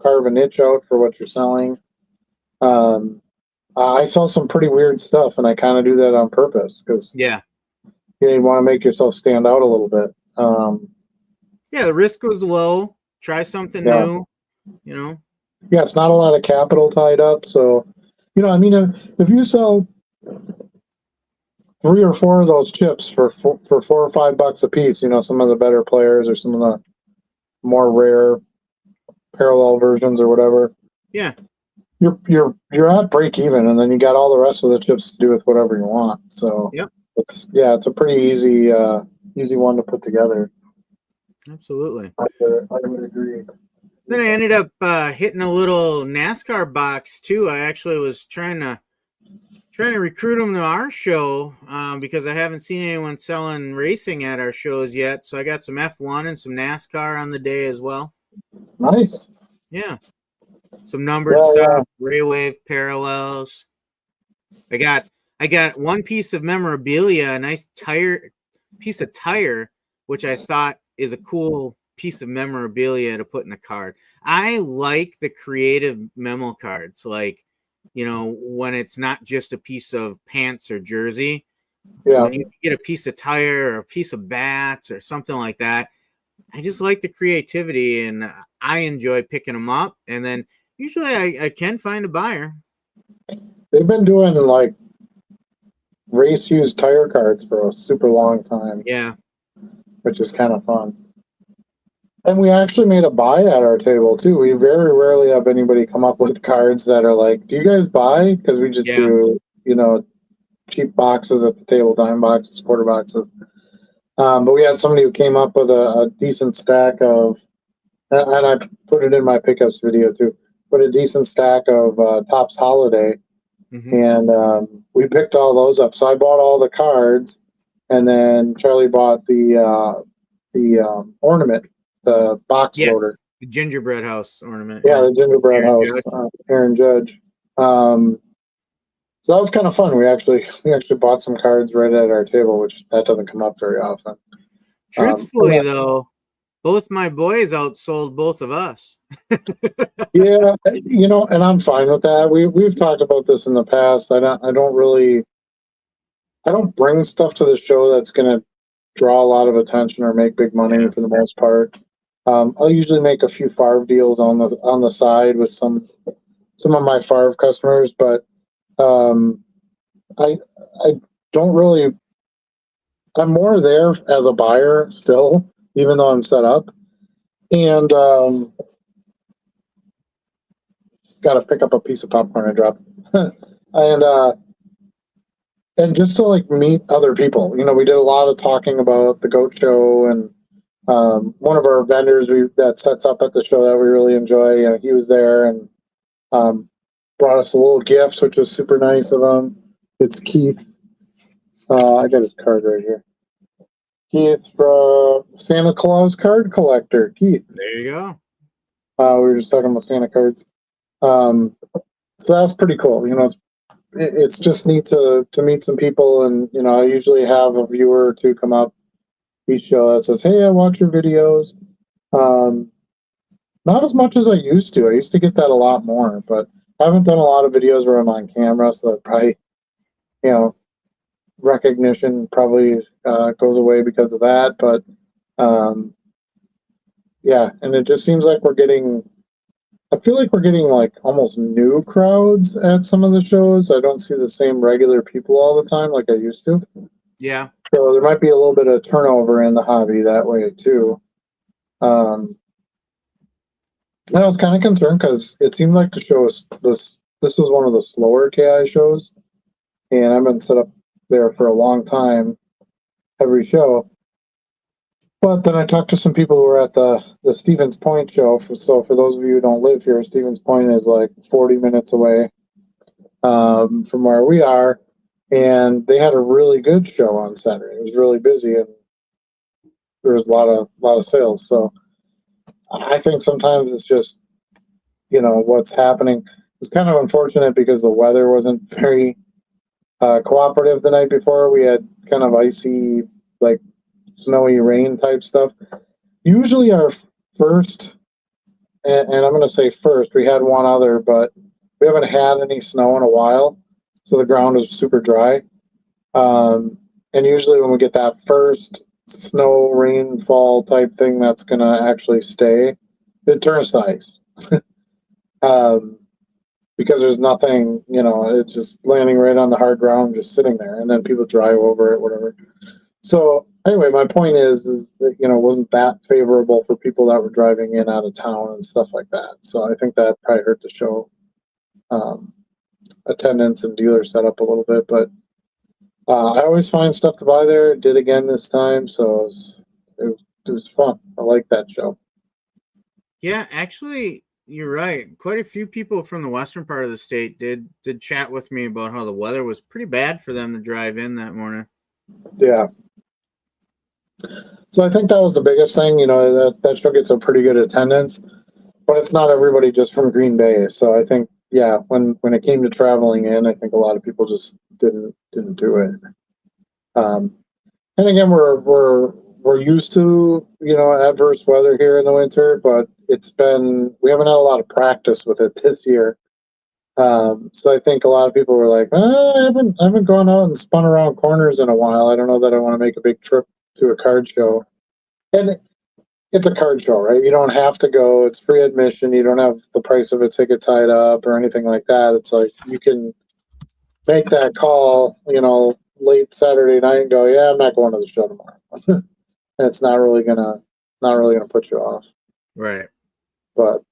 carve a niche out for what you're selling. I saw some pretty weird stuff, and I kind of do that on purpose because Yeah. you want to make yourself stand out a little bit. Yeah, the risk was low. Try something Yeah. new. Yeah, it's not a lot of capital tied up. So, if you sell 3 or 4 of those chips for $4 or $5 a piece, some of the better players or some of the more rare parallel versions or whatever. Yeah. You're at break even, and then you got all the rest of the chips to do with whatever you want. So Yep. it's a pretty easy one to put together. Absolutely. I would agree. Then I ended up hitting a little NASCAR box too. I actually was trying to recruit them to our show because I haven't seen anyone selling racing at our shows yet. So I got some F1 and some NASCAR on the day as well. Nice. Yeah. Some numbered stuff, Ray Wave parallels. I got one piece of memorabilia, a nice piece of tire, which I thought is a cool piece of memorabilia to put in a card. I like the creative memo cards, like, when it's not just a piece of pants or jersey. Yeah. When you get a piece of tire or a piece of bats or something like that, I just like the creativity, and I enjoy picking them up. And then usually I can find a buyer. They've been doing like race used tire cards for a super long time. Yeah. Which is kind of fun. And we actually made a buy at our table too. We very rarely have anybody come up with cards that are like, "Do you guys buy?" Because we just do, cheap boxes at the table, dime boxes, quarter boxes. But we had somebody who came up with a decent stack of, and I put it in my pickups video too. Put a decent stack of Topps Holiday, and we picked all those up. So I bought all the cards, and then Charlie bought the ornament, the box loader. The gingerbread house ornament. Yeah, the gingerbread house, Aaron Judge. So that was kind of fun. We actually bought some cards right at our table, which that doesn't come up very often. Truthfully, though, both my boys outsold both of us. Yeah, and I'm fine with that. We've talked about this in the past. I don't bring stuff to the show that's going to draw a lot of attention or make big money for the most part. I'll usually make a few farv deals on the side with some of my farv customers, but um, I I don't really. I'm more there as a buyer still, even though I'm set up, and got to pick up a piece of popcorn I dropped, and and just to like meet other people. We did a lot of talking about the goat show, and one of our vendors that sets up at the show that we really enjoy. He was there and um, brought us a little gift, which was super nice of him. It's Keith. I got his card right here. Keith from Santa Claus Card Collector. Keith. There you go. We were just talking about Santa cards. So that's pretty cool. It's just neat to meet some people, and I usually have a viewer or two come up each show that says, "Hey, I watch your videos." Not as much as I used to. I used to get that a lot more, but I haven't done a lot of videos where I'm on camera, so that probably, recognition probably goes away because of that. But yeah, and it just seems like I feel like we're getting like almost new crowds at some of the shows. I don't see the same regular people all the time like I used to. Yeah. So there might be a little bit of turnover in the hobby that way too. I was kind of concerned because it seemed like the show this was one of the slower KI shows, and I've been set up there for a long time, every show. But then I talked to some people who were at the Stevens Point show. So for those of you who don't live here, Stevens Point is like 40 minutes away from where we are, and they had a really good show on Saturday. It was really busy, and there was a lot of sales. So I think sometimes it's just what's happening. It's kind of unfortunate because the weather wasn't very cooperative the night before. We had kind of icy, like snowy rain type stuff. Usually our first, and I'm going to say first, we had one other, but we haven't had any snow in a while, so the ground is super dry. And usually when we get that first snow rainfall type thing that's going to actually stay, it turns to ice. Because there's nothing, it's just landing right on the hard ground, just sitting there, and then people drive over it, whatever. So anyway, my point is that, it wasn't that favorable for people that were driving in out of town and stuff like that. So I think that probably hurt the show attendance and dealer setup a little bit. But I always find stuff to buy there. Did again this time, so it was fun. I like that show. Yeah, actually, you're right. Quite a few people from the western part of the state did chat with me about how the weather was pretty bad for them to drive in that morning. Yeah. So I think that was the biggest thing. That show gets a pretty good attendance, but it's not everybody just from Green Bay. So I think, yeah, when it came to traveling in, I think a lot of people just didn't do it. And again, we're used to adverse weather here in the winter, but we haven't had a lot of practice with it this year. So I think a lot of people were like, I haven't gone out and spun around corners in a while. I don't know that I want to make a big trip to a card show. And it's a card show, right? You don't have to go. It's free admission. You don't have the price of a ticket tied up or anything like that. It's like you can make that call, late Saturday night and go, yeah, I'm not going to the show tomorrow. And it's not really gonna put you off. Right. But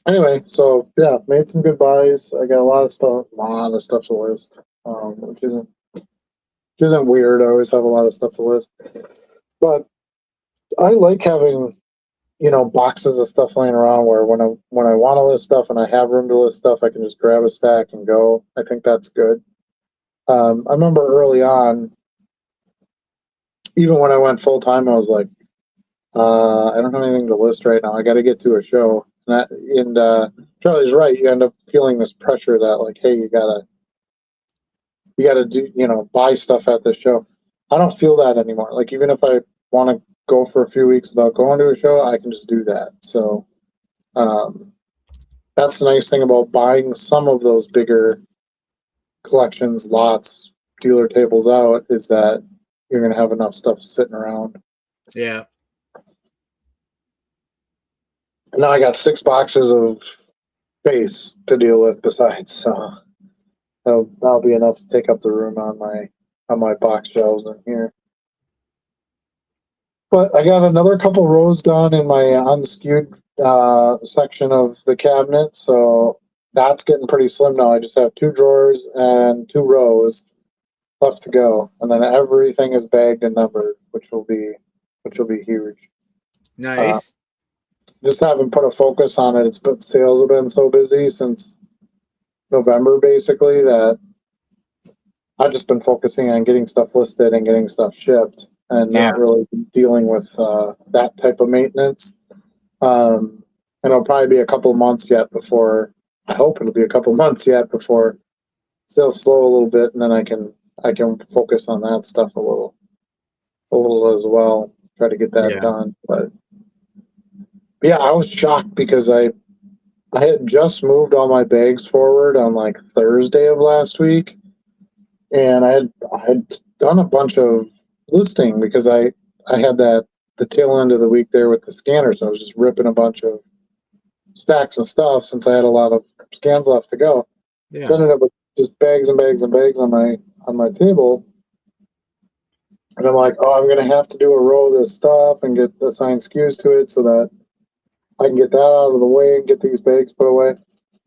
anyway, so yeah, made some good buys. I got a lot of stuff to list, which isn't weird. I always have a lot of stuff to list, but I like having boxes of stuff laying around where when I want to list stuff and I have room to list stuff, I can just grab a stack and go. I think that's good. I remember early on, even when I went full time, I was like, I don't have anything to list right now. I got to get to a show. And Charlie's right. You end up feeling this pressure that like, hey, you gotta do, buy stuff at the show. I don't feel that anymore. Like even if I want to go for a few weeks without going to a show, I can just do that. So um, that's the nice thing about buying some of those bigger collections, lots, dealer tables out is that you're going to have enough stuff sitting around. Yeah. And now I got 6 boxes of space to deal with besides, so that'll be enough to take up the room on my box shelves in here. But I got another couple rows done in my unskewed section of the cabinet, so that's getting pretty slim now. I just have 2 drawers and 2 rows left to go, and then everything is bagged and numbered, which will be huge. Nice. Just haven't put a focus on it. But sales have been so busy since November, basically, that I've just been focusing on getting stuff listed and getting stuff shipped, and Yeah. not really dealing with that type of maintenance. And it'll probably be a couple of months yet before. I hope it'll be a couple of months yet before sales slow a little bit, and then I can focus on that stuff a little as well. Try to get that done. But yeah, I was shocked because I had just moved all my bags forward on like Thursday of last week, and I had done a bunch of listing because I had the tail end of the week there with the scanner, so I was just ripping a bunch of stacks of stuff since I had a lot of scans left to go. Yeah. So I ended up with just bags and bags and bags on my table. And I'm like, oh, I'm gonna have to do a row of this stuff and get assigned SKUs to it so that I can get that out of the way and get these bags put away.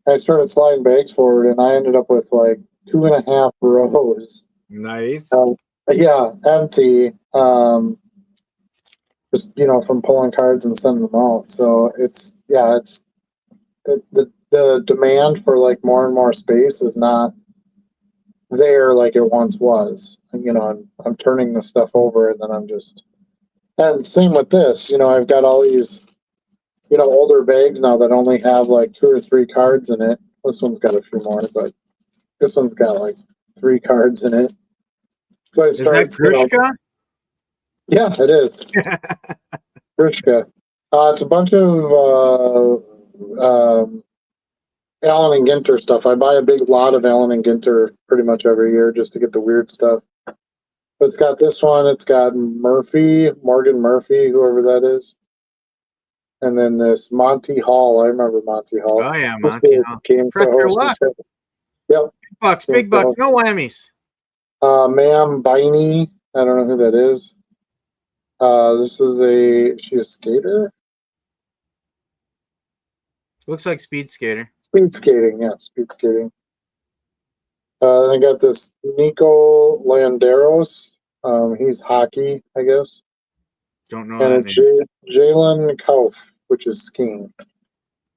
And I started sliding bags forward, and I ended up with like 2.5 rows. Nice. Yeah, empty. Just from pulling cards and sending them out. So the demand for like more and more space is not there like it once was. I'm turning the stuff over, and then and same with this. I've got all these older bags now that only have like 2 or 3 cards in it. This one's got a few more, but this one's got like 3 cards in it. So I start. Is that Grushka? Yeah, it is. Grushka. It's a bunch of Allen and Ginter stuff. I buy a big lot of Allen and Ginter pretty much every year just to get the weird stuff. But it's got this one. It's got Morgan Murphy, whoever that is. And then this Monty Hall. I remember Monty Hall. Oh yeah, Monty Hall. Fresh your luck. Yep. Big bucks, no whammies. Ma'am Biney. I don't know who that is. This is she a skater? Looks like speed skater. Speed skating, yeah, speed skating. I got this Nico Landeros. He's hockey, I guess. Don't know and that name. Jalen Kauf, which is skiing.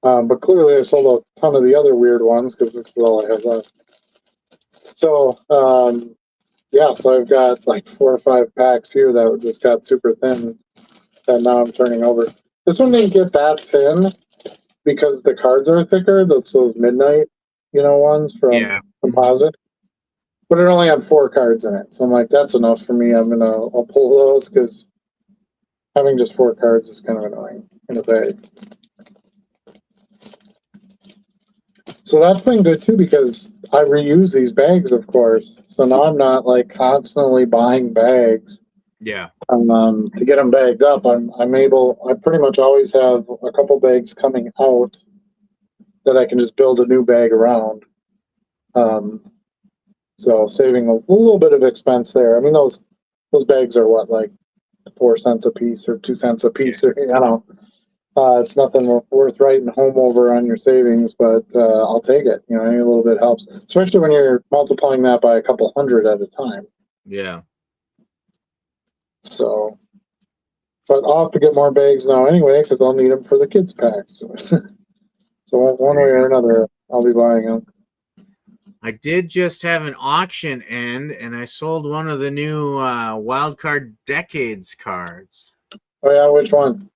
But clearly I sold a ton of the other weird ones because this is all I have left. So, so I've got like 4 or 5 packs here that just got super thin that now I'm turning over. This one didn't get that thin because the cards are thicker. That's those midnight, ones from Composite. But it only had 4 cards in it. So I'm like, that's enough for me. I'll pull those because having just 4 cards is kind of annoying in a bag. So that's been good too because I reuse these bags, of course. So now I'm not like constantly buying bags. Yeah. To get them bagged up, I pretty much always have a couple bags coming out that I can just build a new bag around. So saving a little bit of expense there. I mean, those bags are what, like 4 cents a piece or 2 cents a piece, or it's nothing worth writing home over on your savings, but I'll take it. Any little bit helps, especially when you're multiplying that by a couple hundred at a time. Yeah. So, but I'll have to get more bags now anyway because I'll need them for the kids' packs. So one way or another, I'll be buying them. I did just have an auction end, and I sold one of the new Wildcard Decades cards. Oh yeah, which one?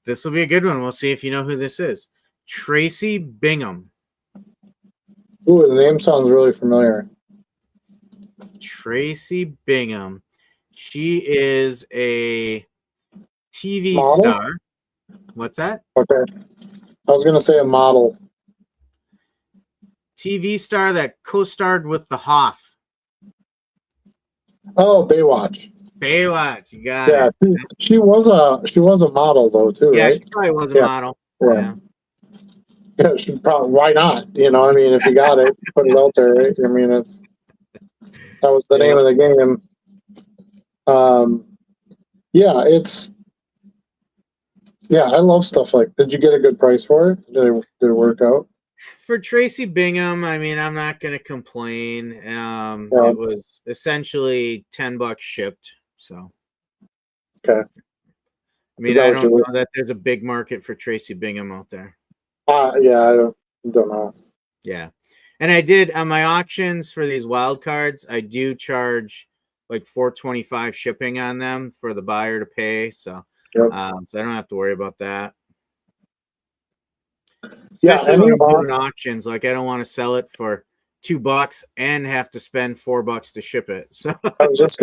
This will be a good one. We'll see if you know who this is. Tracy Bingham. Ooh, the name sounds really familiar. Tracy Bingham. She is a TV Model? star. What's that? Okay. I was gonna say a model. TV star that co-starred with the Hoff. Oh, Baywatch. Baywatch, you got Yeah, it. she was a model though too, Yeah, she right? probably was a Yeah, model. yeah. Yeah. Yeah, she probably, why not? I mean, if you got it, put it out there, right? I mean, that was the name Yeah. of the game. Yeah, I love stuff like. Did you get a good price for it? Did it work out? For Tracy Bingham, I mean, I'm not going to complain. Yeah. It was essentially $10 shipped. So, Okay. I Is mean, that I what you don't were? know that there's a big market for Tracy Bingham out there. Yeah, I don't know. Yeah. And I did on my auctions for these wild cards, I do charge like $4.25 shipping on them for the buyer to pay. So, Yep. so I don't have to worry about that. Yeah, Especially when I'm doing auctions, like I don't want to sell it for $2 and have to spend $4 to ship it. So I was just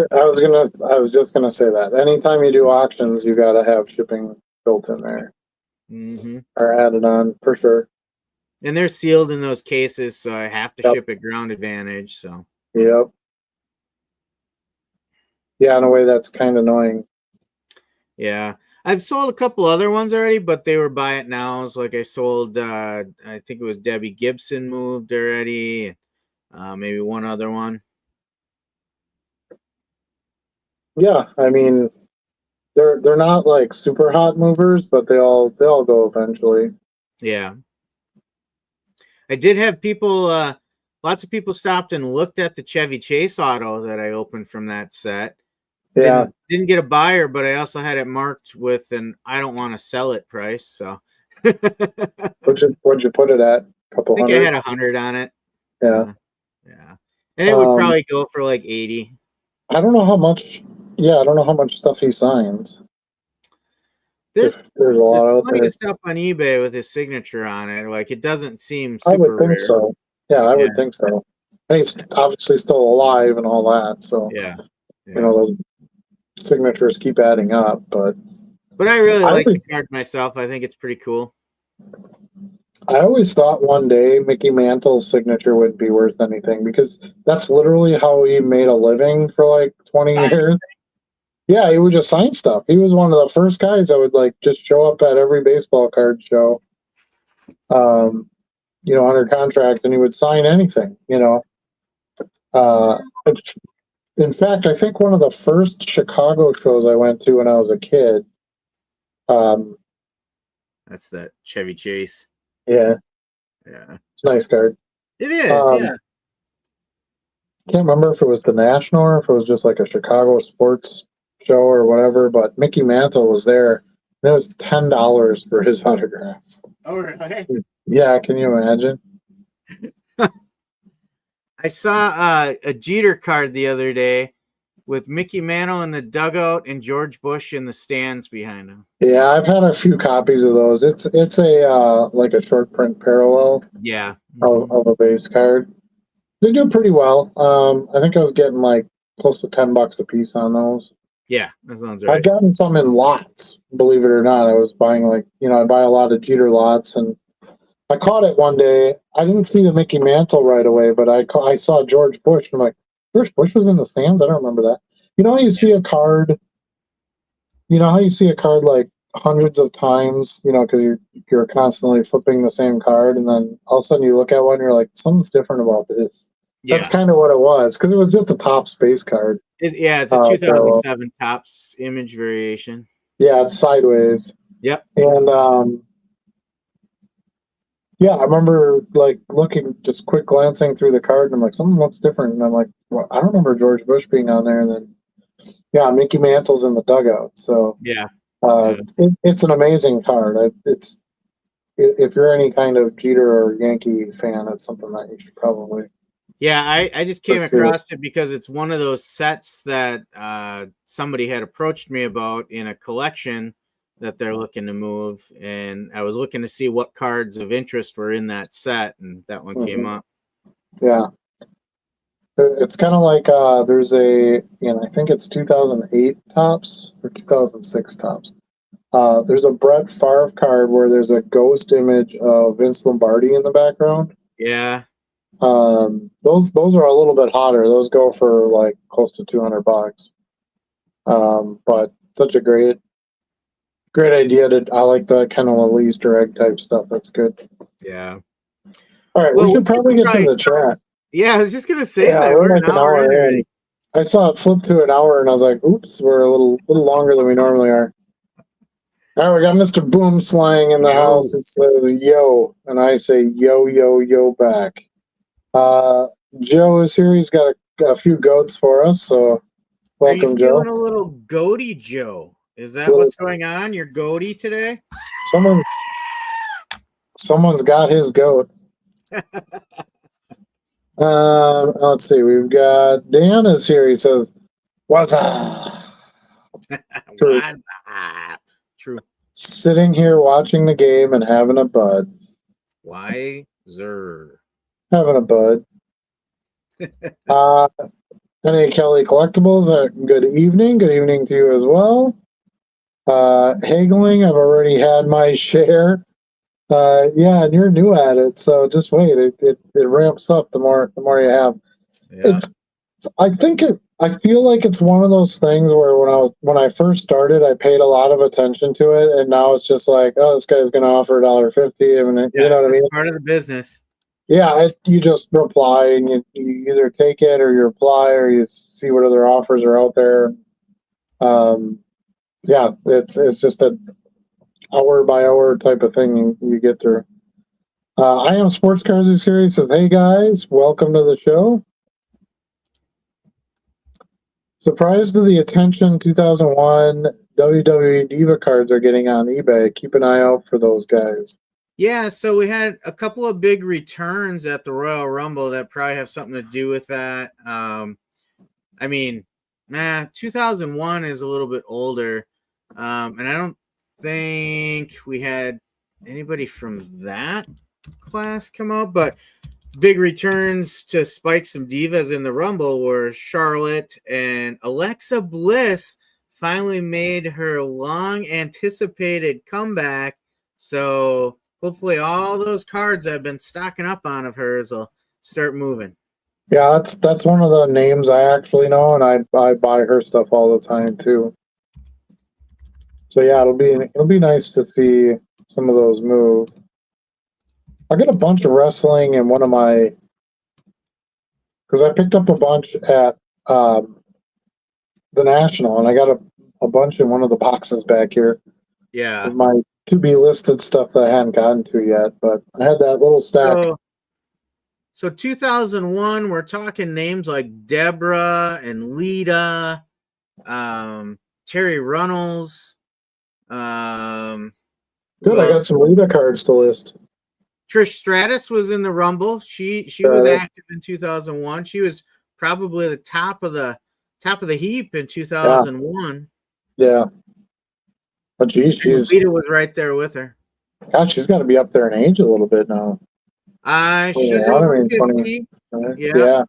gonna say that. Anytime you do auctions, you got to have shipping built in there or added on for sure. and they're sealed in those cases, so I have to Yep. ship it ground advantage. So Yep. Yeah, in a way that's kind of annoying. yeah, I've sold a couple other ones already, but they were buy it nows. Like I sold, I think it was Debbie Gibson moved already. Maybe one other one. Yeah, I mean, they're not like super hot movers, but they all go eventually. Yeah, I did have people. Lots of people stopped and looked at the Chevy Chase auto that I opened from that set. Yeah. Didn't get a buyer, but I also had it marked with an I don't want to sell it price. So I What'd you put it at? A couple think I hundred? had 100 on it. Yeah. Yeah. And it would probably go for like 80. I don't know how much. Yeah, I don't know how much stuff he signs. There's There's a lot out plenty there. of stuff on eBay with his signature on it. Like it doesn't seem I would super think rare. so. Yeah, I Yeah. would think so. And he's obviously still alive and all that, so Yeah. those signatures keep adding up. But I really I like the always, card myself. I think it's pretty cool. I always thought one day Mickey Mantle's signature wouldn't be worth anything because that's literally how he made a living for like 20 years. Yeah, he would just sign stuff. He was one of the first guys that would like just show up at every baseball card show, under contract, and he would sign anything. Uh, in fact, I think one of the first Chicago shows I went to when I was a kid. That's that Chevy Chase. Yeah, Yeah. it's a nice card. It is, yeah. Can't remember if it was the National or if it was just like a Chicago sports show or whatever, but Mickey Mantle was there, and it was $10 for his autograph. Oh, really? Yeah, can you imagine? I saw a Jeter card the other day with Mickey Mantle in the dugout and George Bush in the stands behind him. Yeah, I've had a few copies of those. It's a like a short print parallel Yeah. of a base card. They do pretty well. I think I was getting like close to $10 a piece on those. Yeah, that sounds I've right. gotten some in lots, believe it or not. I was buying I buy a lot of Jeter lots, and I caught it one day. I didn't see the Mickey Mantle right away, but I saw George Bush. And I'm like, George Bush was in the stands? I don't remember that. You know how you see a card, like hundreds of times, because you're constantly flipping the same card, and then all of a sudden you look at one, and you're like, something's different about this. Yeah. That's kind of what it was, because it was just a top space card. It's a 2007 Topps image variation. Yeah, it's sideways. Yep. And yeah, I remember like looking, just quick glancing through the card, and I'm like, something looks different. And I'm like, well, I don't remember George Bush being on there. And then, yeah, Mickey Mantle's in the dugout. So yeah, it's an amazing card. If you're any kind of Jeter or Yankee fan, it's something that you should probably. Yeah, I just came across it because it's one of those sets that somebody had approached me about in a collection that they're looking to move, and I was looking to see what cards of interest were in that set, and that one came up. Yeah. It's kind of like there's I think it's 2008 tops or 2006 tops. There's a Brett Favre card where there's a ghost image of Vince Lombardi in the background. Yeah. Those are a little bit hotter. Those go for like close to $200. But such a great idea. I like the kind of little Easter egg type stuff. That's good. Yeah. All right, Well, we should probably get to the chat. Yeah, I was just gonna say Yeah, that we're we're like an an hour in hour already. in. I saw it flip to an hour, and I was like, "Oops, we're a little longer than we normally are." All right, we got Mr. Boom Slang in the Yo. house. It says "yo," and I say "yo, yo, yo" back. Joe is here. He's got a few goats for us, so Are welcome, you Joe. feeling a little goaty, Joe? Is that Little, what's going on? You're goaty today? someone's got his goat. Let's see. We've got Dan is here. He says, "What's up?" True. True. Sitting here watching the game and having a bud. Wiser. Having a bud. Penny Kelly Collectibles, good evening. Good evening to you as well. Haggling, I've already had my share. Yeah, and you're new at it, so just wait. It ramps up the more you have. Yeah. I feel like it's one of those things where when I first started, I paid a lot of attention to it, and now it's just like, oh, this guy's going to offer $1.50. I mean, you know what I mean? Part of the business. Yeah, you just reply and you either take it or you reply or you see what other offers are out there. Yeah, it's just an hour by hour type of thing you get through. I am Sports Cars Series says, hey guys, welcome to the show. Surprised to the attention 2001 WWE Diva cards are getting on eBay. Keep an eye out for those guys. Yeah, so we had a couple of big returns at the Royal Rumble that probably have something to do with that. I mean, 2001 is a little bit older, and I don't think we had anybody from that class come out, but big returns to spike some divas in the Rumble were Charlotte and Alexa Bliss finally made her long anticipated comeback. So hopefully all those cards I've been stocking up on of hers will start moving. Yeah, that's one of the names I actually know, and I buy her stuff all the time too. So yeah, it'll be nice to see some of those move. I got a bunch of wrestling in one of my because I picked up a bunch at the National, and I got a bunch in one of the boxes back here. Yeah. Of my to be listed stuff that I hadn't gotten to yet, but I had that little stack. So 2001, we're talking names like Deborah and Lita, Terry Runnels. Good, I got some Lita cards to list. Trish Stratus was in the Rumble. She was active in 2001. She was probably the top of the heap in 2001. Yeah. But geez, Lita was right there with her. God, she's got to be up there in age a little bit now. She's over 50. Yeah.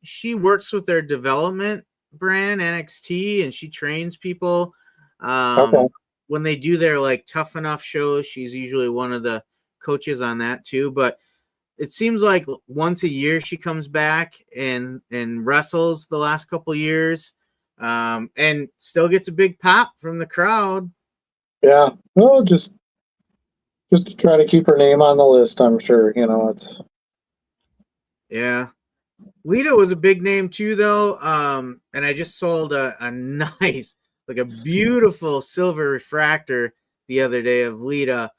She works with their development brand NXT, and she trains people. When they do their like Tough Enough shows, she's usually one of the coaches on that too. But it seems like once a year she comes back and wrestles the last couple years, and still gets a big pop from the crowd. Yeah, well, just to try to keep her name on the list, I'm sure. You know, it's yeah. Lita was a big name too, though. And I just sold a nice, like a beautiful silver refractor the other day of Lita.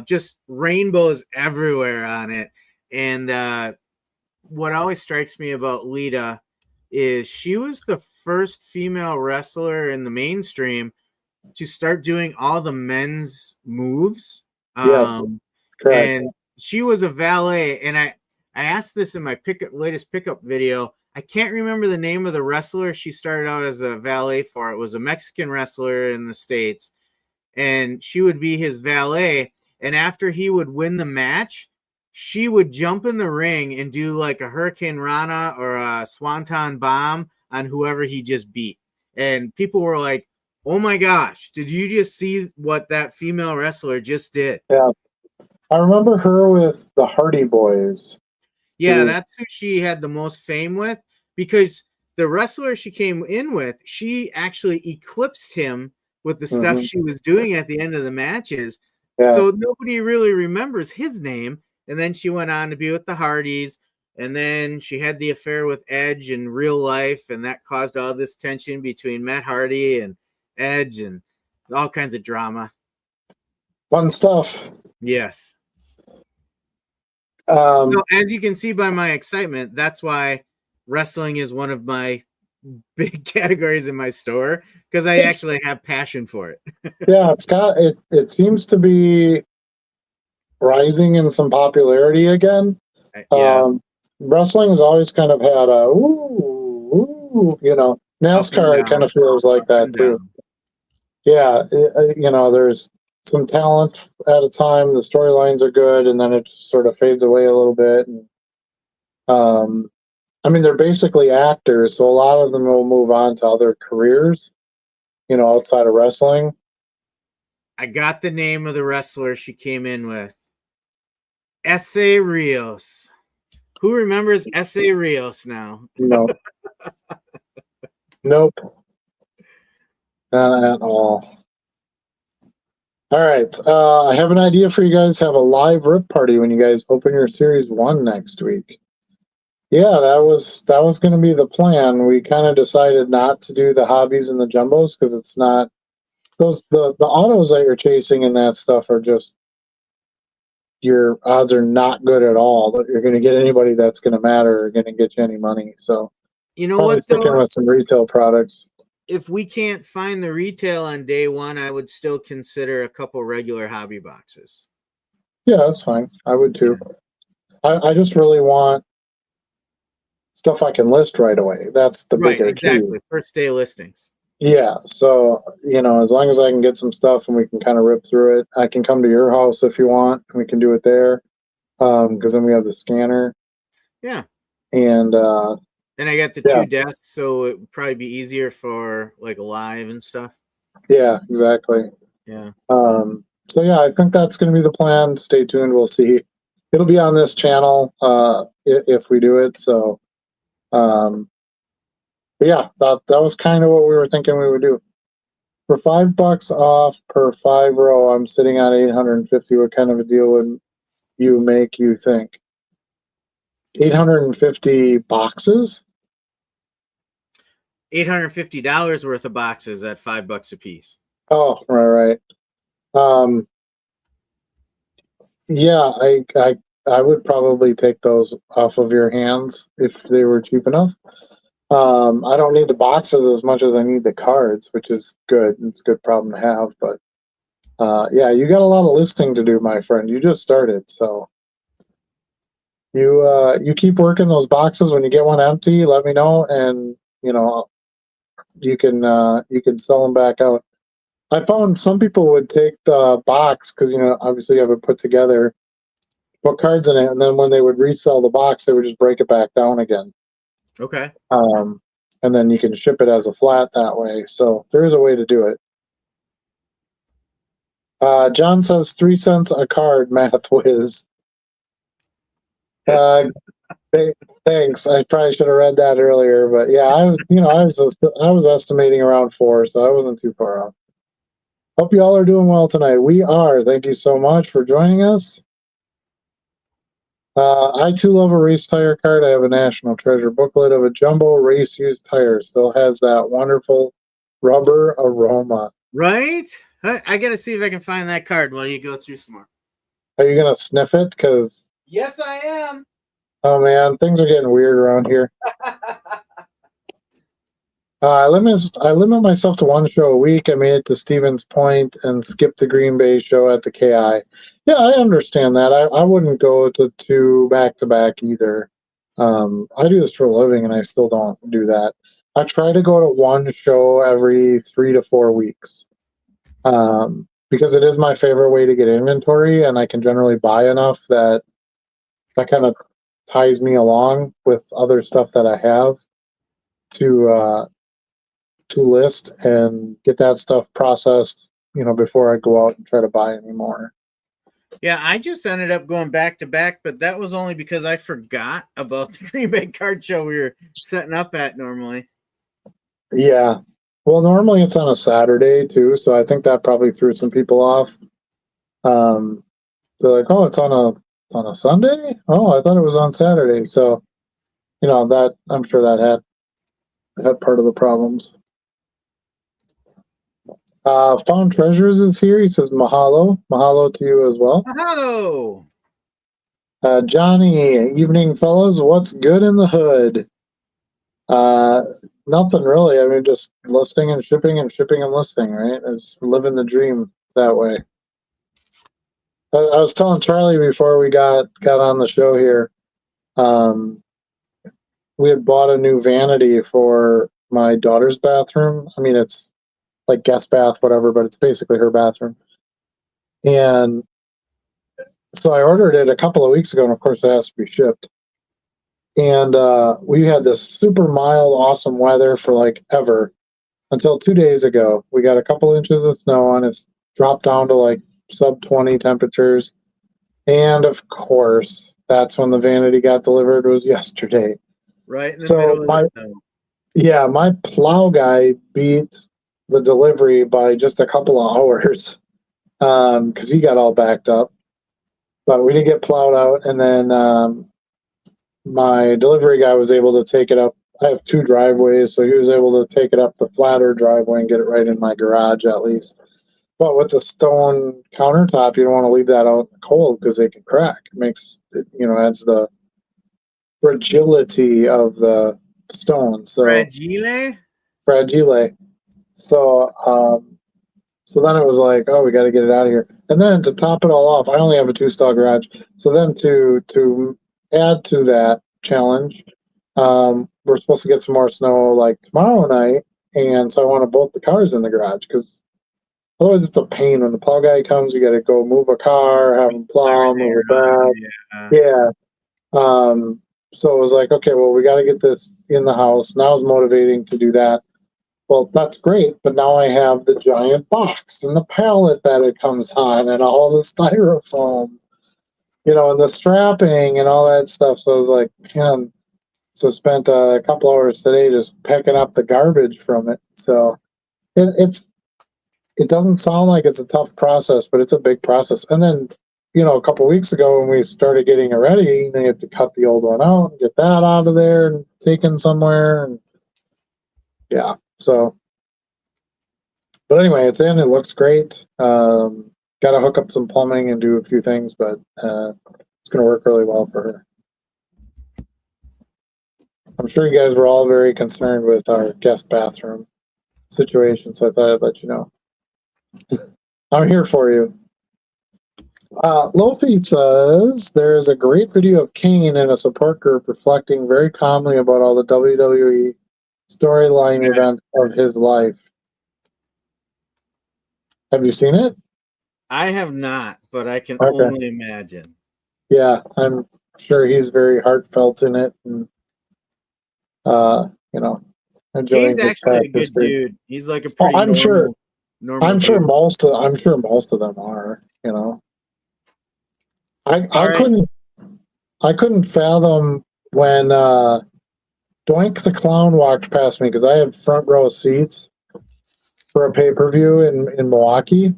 Just rainbows everywhere on it. And what always strikes me about Lita is she was the first female wrestler in the mainstream to start doing all the men's moves. yes, correct. And she was a valet, and I asked this in my latest pickup video. I can't remember the name of the wrestler she started out as a valet for. It was a Mexican wrestler in the States, and she would be his valet. And after he would win the match, she would jump in the ring and do like a Hurricane Rana or a Swanton Bomb on whoever he just beat. And people were like, oh my gosh, did you just see what that female wrestler just did? Yeah. I remember her with the Hardy Boys. Yeah, that's who she had the most fame with, because the wrestler she came in with, she actually eclipsed him with the stuff she was doing at the end of the matches. Yeah. So nobody really remembers his name. And then she went on to be with the Hardys. And then she had the affair with Edge in real life. And that caused all this tension between Matt Hardy and Edge and all kinds of drama. Fun stuff. Yes. So as you can see by my excitement, that's why wrestling is one of my big categories in my store, because I actually have passion for it. Yeah, it seems to be rising in some popularity again. Yeah. Wrestling has always kind of had a NASCAR kind of feels like that too. Yeah, there's some talent at a time. The storylines are good, and then it just sort of fades away a little bit. And, they're basically actors, so a lot of them will move on to other careers, outside of wrestling. I got the name of the wrestler she came in with. S.A. Rios. Who remembers S.A. Rios now? No. Nope. Not at all. All right. I have an idea for you guys. Have a live rip party when you guys open your Series 1 next week. Yeah, that was going to be the plan. We kind of decided not to do the hobbies and the jumbos because it's not the autos that you're chasing and that stuff are just, your odds are not good at all that you're going to get anybody that's going to matter or going to get you any money. So, you know what? Sticking with some retail products. If we can't find the retail on day one, I would still consider a couple regular hobby boxes. Yeah, that's fine. I would too. Yeah. I just really want stuff I can list right away. That's the bigger key. First day listings. Yeah. So, as long as I can get some stuff and we can kind of rip through it, I can come to your house if you want and we can do it there. Because then we have the scanner. Yeah. And I got the 2 desks, so it would probably be easier for like live and stuff. Yeah, exactly. Yeah. So yeah, I think that's going to be the plan. Stay tuned. We'll see. It'll be on this channel if we do it. So, but yeah, that was kind of what we were thinking we would do. For $5 off per 5 row, I'm sitting on 850. What kind of a deal would you think? 850 boxes? $850 worth of boxes at $5 a piece. Oh, right. Yeah, I would probably take those off of your hands if they were cheap enough. I don't need the boxes as much as I need the cards, which is good. It's a good problem to have, but yeah, you got a lot of listing to do, my friend. You just started, so you keep working those boxes. When you get one empty, let me know, and you can sell them back out. I found some people would take the box because obviously you have it put together, put cards in it, and then when they would resell the box, they would just break it back down again. Okay. And then you can ship it as a flat that way. So there is a way to do it. John says 3 cents a card, math whiz. Thanks. I probably should have read that earlier, but yeah, I was estimating around 4, so I wasn't too far off. Hope you all are doing well tonight. We are. Thank you so much for joining us. I too love a race tire card. I have a National Treasure booklet of a jumbo race used tire. Still has that wonderful rubber aroma. Right? I got to see if I can find that card while you go through some more. Are you going to sniff it? Because yes, I am. Oh man, things are getting weird around here. I limit myself to 1 show a week. I made it to Stevens Point and skipped the Green Bay show at the KI. Yeah, I understand that. I wouldn't go to 2 back-to-back either. I do this for a living, and I still don't do that. I try to go to 1 show every 3 to 4 weeks because it is my favorite way to get inventory, and I can generally buy enough that that kind of ties me along with other stuff that I have to list and get that stuff processed, before I go out and try to buy anymore. Yeah, I just ended up going back to back, but that was only because I forgot about the Green Bay card show we were setting up at normally. Yeah. Well, normally it's on a Saturday too, so I think that probably threw some people off. They're like, "Oh, it's on a Sunday? Oh, I thought it was on Saturday." So, that I'm sure that had part of the problems. Found Treasures is here. He says mahalo. Mahalo to you as well. Oh, Johnny, evening fellas. What's good in the hood? Nothing really. I mean, just listing and shipping and listing, right? It's living the dream that way. I was telling Charlie before we got on the show here. We had bought a new vanity for my daughter's bathroom. I mean, it's like guest bath, whatever, but it's basically her bathroom. And so I ordered it a couple of weeks ago, and of course, it has to be shipped. And we had this super mild, awesome weather for like ever until 2 days ago. We got a couple inches of snow, and it's dropped down to like sub 20 temperatures. And of course, that's when the vanity got delivered, was yesterday. right in the So middle of the snow. yeah, my plow guy beat the delivery by just a couple of hours because he got all backed up. But we did get plowed out, and then my delivery guy was able to take it up. I have two driveways, so he was able to take it up the flatter driveway and get it right in my garage at least. But with the stone countertop, you don't want to leave that out in the cold because it can crack. It makes adds the fragility of the stone. So Fragile? fragile. So then it was like, oh, we got to get it out of here. And then to top it all off, I only have a 2-stall garage. So then to add to that challenge, we're supposed to get some more snow like tomorrow night, and so I want to bolt the cars in the garage because otherwise it's a pain when the plow guy comes. You got to go move a car, have him plow, move it back. Yeah. So it was like, okay, well, we got to get this in the house. Now it's motivating to do that. Well, that's great, but now I have the giant box and the pallet that it comes on and all the styrofoam, and the strapping and all that stuff. So I was like, man, so spent a couple hours today just picking up the garbage from it. So it doesn't sound like it's a tough process, but it's a big process. And then, a couple of weeks ago when we started getting it ready, you have to cut the old one out and get that out of there and taken somewhere. And yeah, so. But anyway, it's in. It looks great. Got to hook up some plumbing and do a few things, but it's going to work really well for her. I'm sure you guys were all very concerned with our guest bathroom situation, so I thought I'd let you know. I'm here for you. Lofi says there is a great video of Kane in a support group reflecting very calmly about all the WWE storyline events of his life. Have you seen it? I have not, but I can only imagine. Yeah, I'm sure he's very heartfelt in it, and enjoying. Kane's actually a good dude. He's like a pretty I'm sure. Normal I'm sure dude. most of them are. I couldn't fathom when Doink the Clown walked past me because I had front row seats for a pay-per-view in Milwaukee.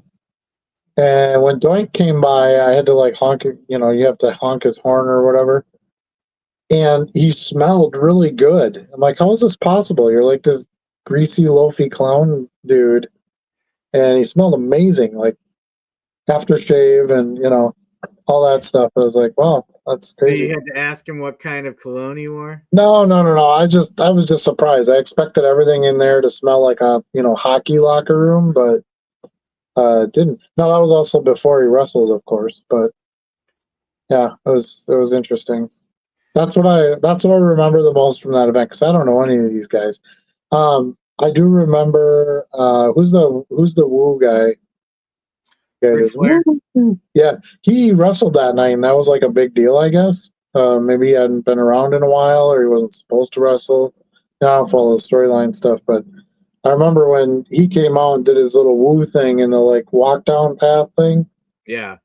And when Doink came by, I had to like honk, you have to honk his horn or whatever. And he smelled really good. I'm like, how is this possible? You're like this greasy, loafy clown dude. And he smelled amazing, like aftershave and, all that stuff. I was like, wow, that's crazy. So you had to ask him what kind of cologne he wore? No. I was just surprised. I expected everything in there to smell like a, hockey locker room, but it didn't. No, that was also before he wrestled, of course. But yeah, it was interesting. That's what I remember the most from that event because I don't know any of these guys. I do remember who's the Woo guy? Ric Flair. Yeah, he wrestled that night, and that was like a big deal, I guess. Maybe he hadn't been around in a while, or he wasn't supposed to wrestle. I don't follow the storyline stuff, but I remember when he came out and did his little woo thing in the like walk down path thing Yeah.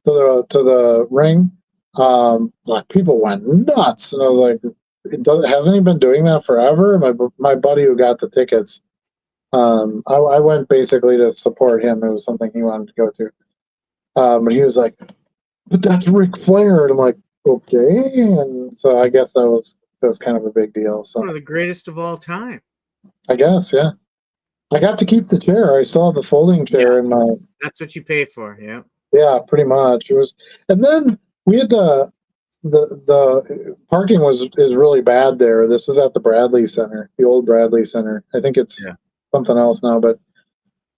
to the ring. Like people went nuts, and I was like, hasn't he been doing that forever? My buddy who got the tickets, I went basically to support him. It was something he wanted to go to. But he was like, but that's Ric Flair, and I'm like, okay. And so I guess that was kind of a big deal. So One of the greatest of all time. I guess, yeah. I got to keep the chair. I still have the folding chair in my. That's what you pay for. Yeah. Yeah, pretty much. It was, and then we had the parking is really bad there. This was at the Bradley Center, the old Bradley Center. I think it's something else now, but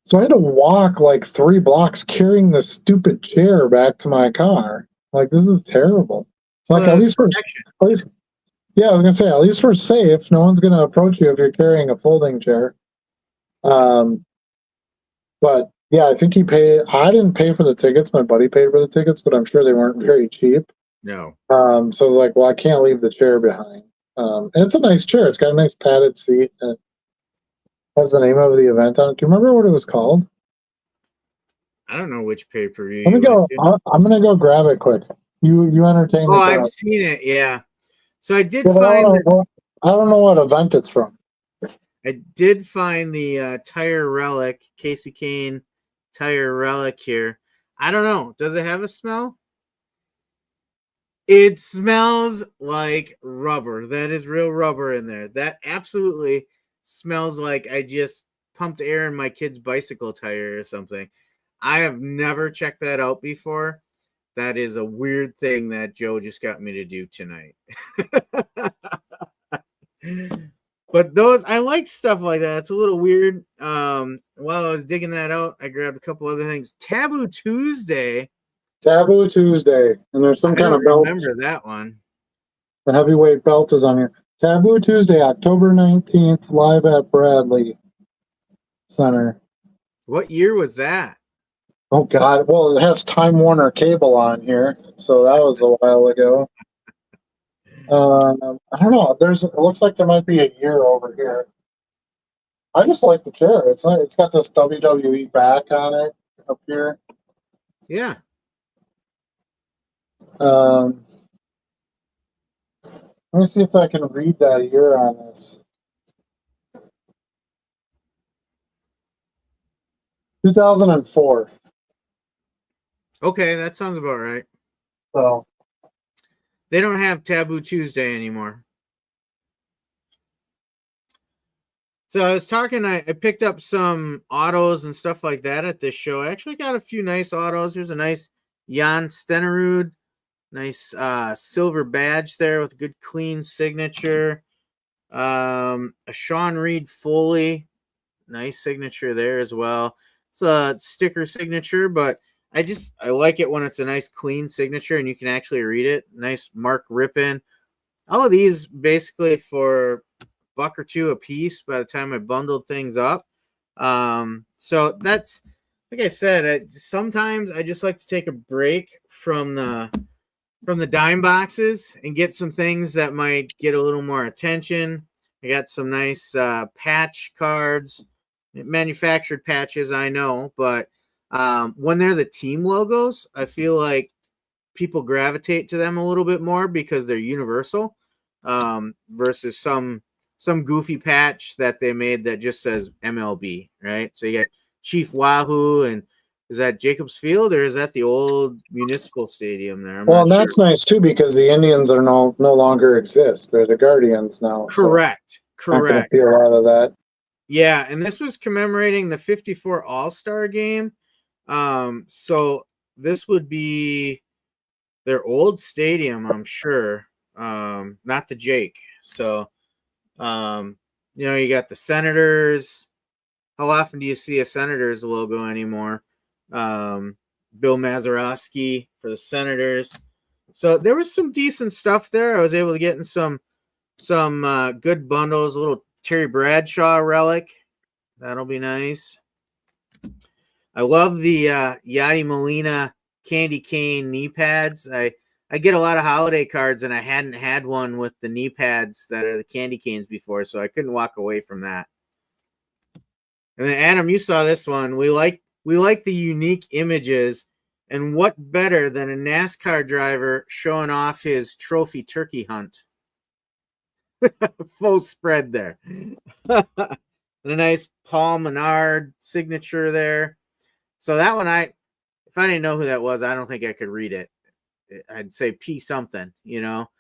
so I had to walk like 3 blocks carrying this stupid chair back to my car. Like this is terrible. Like at least yeah, I was gonna say at least we're safe. No one's gonna approach you if you're carrying a folding chair. But yeah, I think he paid. I didn't pay for the tickets. My buddy paid for the tickets, but I'm sure they weren't very cheap. No. So I was like, well, I can't leave the chair behind. And it's a nice chair. It's got a nice padded seat. And it has the name of the event on it. Do you remember what it was called? I don't know which pay-per-view. Let me go. I'm gonna go grab it quick. You entertain. Oh, I've seen it. Yeah. So I did find. I don't know what event it's from. I did find the tire relic, Casey Kane tire relic here. I don't know. Does it have a smell? It smells like rubber. That is real rubber in there. That absolutely smells like I just pumped air in my kid's bicycle tire or something. I have never checked that out before. That is a weird thing that Joe just got me to do tonight. But those, I like stuff like that. It's a little weird. While I was digging that out, I grabbed a couple other things. Taboo Tuesday, and there's some kind of belt. Remember that one? The heavyweight belt is on here. Taboo Tuesday, October 19th, live at Bradley Center. What year was that? Oh God! Well, it has Time Warner Cable on here, so that was a while ago. I don't know. It looks like there might be a year over here. I just like the chair. It's got this WWE back on it up here. Yeah. Let me see if I can read that year on this. 2004. Okay, that sounds about right. So they don't have Taboo Tuesday anymore. So I was talking, I picked up some autos and stuff like that at this show. I actually got a few nice autos. There's a nice Jan Stenerud, nice silver badge there with a good clean signature. A Sean Reed Foley, nice signature there as well. It's a sticker signature, but I like it when it's a nice clean signature and you can actually read it. Nice Mark Rippon. All of these basically for $1 or $2 a piece by the time I bundled things up. So that's, like I said, sometimes I just like to take a break from the dime boxes and get some things that might get a little more attention. I got some nice patch cards, manufactured patches, I know, but when they're the team logos, I feel like people gravitate to them a little bit more because they're universal, versus some goofy patch that they made that just says MLB, right? So you got Chief Wahoo, and is that Jacobs Field or is that the old municipal stadium there? Well, that's nice too because the Indians are no longer exist. They're the Guardians now. Correct. So I'm gonna see a lot of that. Yeah, and this was commemorating the 54 All-Star game. So this would be their old stadium, I'm sure. Not the Jake. So, you got the Senators. How often do you see a Senators logo anymore? Bill Mazeroski for the Senators. So there was some decent stuff there. I was able to get in some good bundles. A little Terry Bradshaw relic. That'll be nice. I love the Yadi Molina candy cane knee pads. I I get a lot of holiday cards, and I hadn't had one with the knee pads that are the candy canes before, so I couldn't walk away from that. And then Adam, you saw this one. We like the unique images, and what better than a NASCAR driver showing off his trophy turkey hunt? Full spread there. And a nice Paul Menard signature there. So that one, if I didn't know who that was, I don't think I could read it. I'd say P something, you know.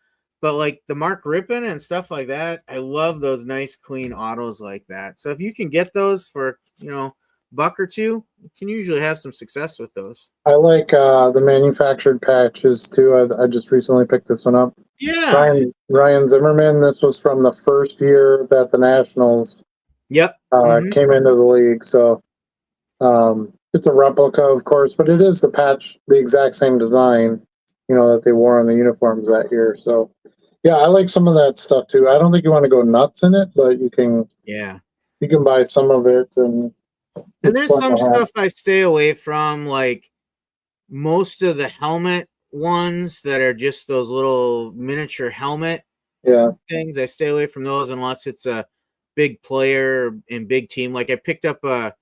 But like the Mark Rippon and stuff like that, I love those nice clean autos like that. So if you can get those for, you know, $1 or $2, you can usually have some success with those. I like the manufactured patches too. I just recently picked this one up. Yeah. Ryan Zimmerman. This was from the first year that the Nationals Yep. came into the league. So it's a replica, of course, but it is the patch, the exact same design, you know, that they wore on the uniforms that year. So yeah, I like some of that stuff too. I don't think you want to go nuts in it, but you can buy some of it, and there's some stuff I stay away from, like most of the helmet ones that are just those little miniature helmet things. I stay away from those unless it's a big player and big team. Like I picked up a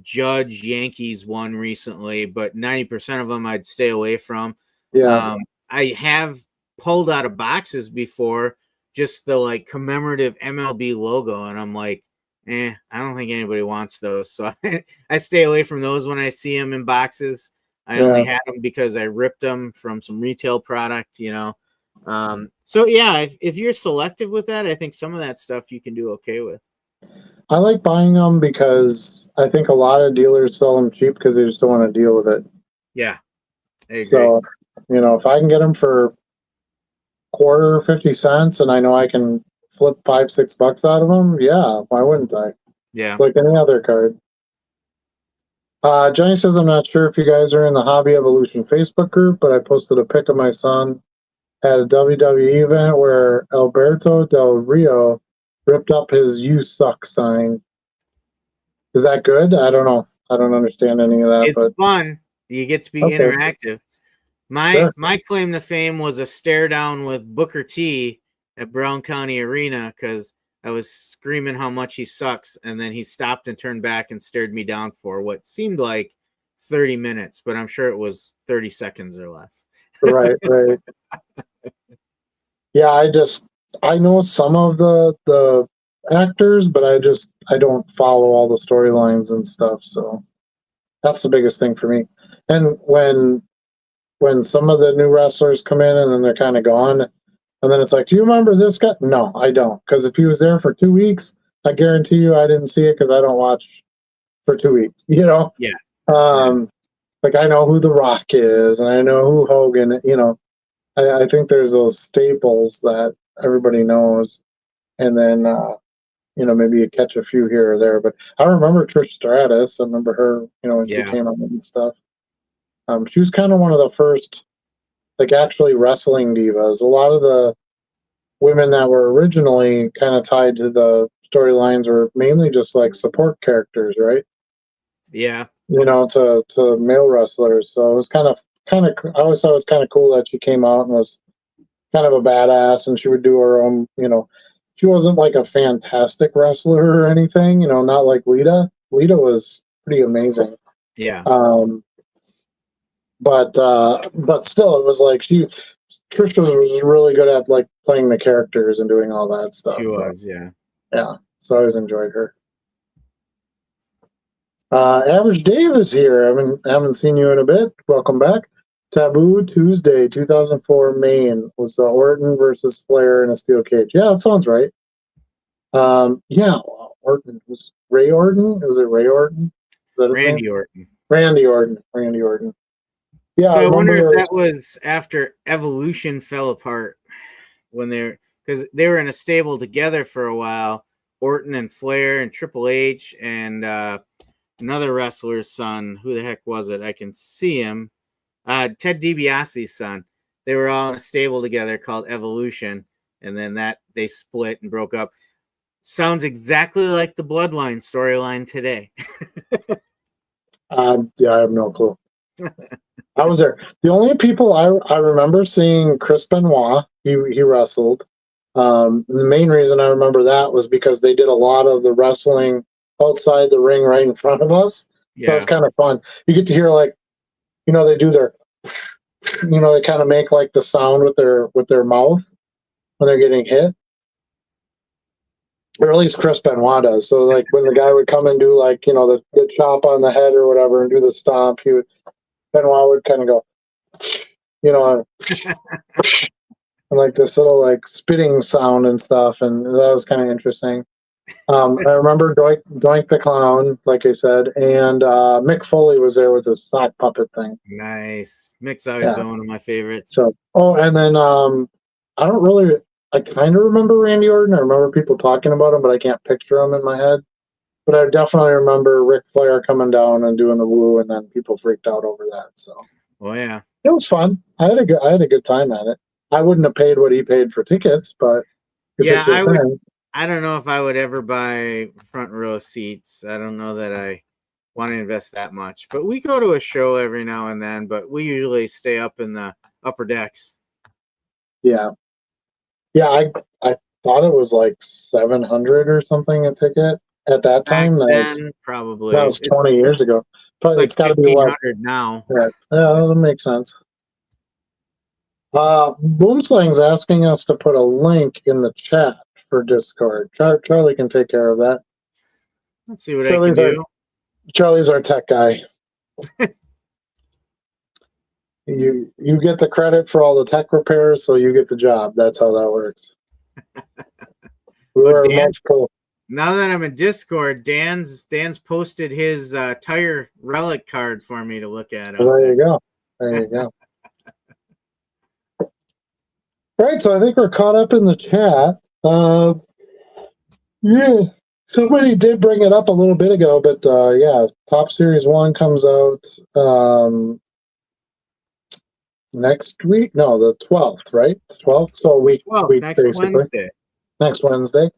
Judge Yankees one recently, but 90% of them I'd stay away from. I have pulled out of boxes before just the like commemorative MLB logo, and I'm like, I don't think anybody wants those, so I stay away from those when I see them in boxes. I only had them because I ripped them from some retail product, you know. So yeah, if you're selective with that, I think some of that stuff you can do okay with. I like buying them because I think a lot of dealers sell them cheap because they just don't want to deal with it. Yeah, I agree. So, you know, if I can get them for quarter 50 cents and I know I can flip $5-6 out of them, yeah, why wouldn't I? Yeah. It's like any other card. Johnny says, I'm not sure if you guys are in the Hobby Evolution Facebook group, but I posted a pic of my son at a WWE event where Alberto Del Rio ripped up his "You Suck" sign. Is that good? I don't know. I don't understand any of that. It's fun. You get to be interactive. My claim to fame was a stare down with Booker T at Brown County Arena because I was screaming how much he sucks, and then he stopped and turned back and stared me down for what seemed like 30 minutes, but I'm sure it was 30 seconds or less. Right. Yeah, I know some of the actors, but I don't follow all the storylines and stuff. So that's the biggest thing for me. And when some of the new wrestlers come in and then they're kind of gone, and then it's like, do you remember this guy? No, I don't. Because if he was there for 2 weeks, I guarantee you I didn't see it because I don't watch for 2 weeks. You know? Yeah. Like I know who The Rock is, and I know who Hogan. You know, I think there's those staples that everybody knows, and then you know, maybe you catch a few here or there. But I remember Trish Stratus. I remember her, you know, when she came on and stuff. She was kind of one of the first, like, actually wrestling divas. A lot of the women that were originally kind of tied to the storylines were mainly just like support characters, right? Yeah. You know, to male wrestlers. So it was kind of. I always thought it was kind of cool that she came out and was kind of a badass, and she would do her own. You know, she wasn't like a fantastic wrestler or anything. You know, not like Lita. Lita was pretty amazing. Yeah. But still, it was like Trisha was really good at like playing the characters and doing all that stuff. She was, yeah. Yeah, so I always enjoyed her. Average Dave is here. I haven't seen you in a bit. Welcome back. Taboo Tuesday, 2004 Maine was the Orton versus Flair in a steel cage. Yeah, that sounds right. Yeah, Orton was Ray Orton. Was it Ray Orton? Is that Randy name? Orton. Randy Orton. Yeah, so I wonder if that was after Evolution fell apart when because they were in a stable together for a while. Orton and Flair and Triple H and another wrestler's son. Who the heck was it? I can see him. Ted DiBiase's son. They were all in a stable together called Evolution, and then they split and broke up. Sounds exactly like the Bloodline storyline today. Yeah, I have no clue. I was there. The only people I remember seeing Chris Benoit. He wrestled. The main reason I remember that was because they did a lot of the wrestling outside the ring right in front of us. So it's Yeah. kind of fun. You get to hear like, they do their, they kind of make like the sound with their mouth when they're getting hit. Or at least Chris Benoit does. So like when the guy would come and do like, the chop on the head or whatever and do the stomp, Benoit would kind of go, and like this little like spitting sound and stuff, and that was kind of interesting. I remember Doink the Clown, like I said, and Mick Foley was there with his sock puppet thing. Nice. Mick's always Yeah. been one of my favorites. So, and then I kind of remember Randy Orton. I remember people talking about him, but I can't picture him in my head. But I definitely remember Ric Flair coming down and doing the woo, and then people freaked out over that. So, Oh yeah, it was fun. I had a good time at it. I wouldn't have paid what he paid for tickets, but if yeah. it's your thing, I don't know if I would ever buy front row seats. I don't know that I want to invest that much. But we go to a show every now and then. But we usually stay up in the upper decks. yeah. Yeah, I thought it was like 700 or something a ticket at that Back time. then, probably That was 20 years ago. it's But like it's got to be what? 1,500 now. Yeah, that makes sense. Boomslang's asking us to put a link in the chat for Discord. Charlie can take care of that. Let's see what I can do. Charlie's our tech guy. You get the credit for all the tech repairs, so you get the job. That's how that works. Multiple. Now that I'm in Discord, Dan's posted his tire relic card for me to look at. Well, there you go. There you go. Right, so I think we're caught up in the chat. Yeah, somebody did bring it up a little bit ago, but yeah, Top Series 1 comes out next week. No, the 12th, right? 12th, so a week next basically. Wednesday. Next Wednesday.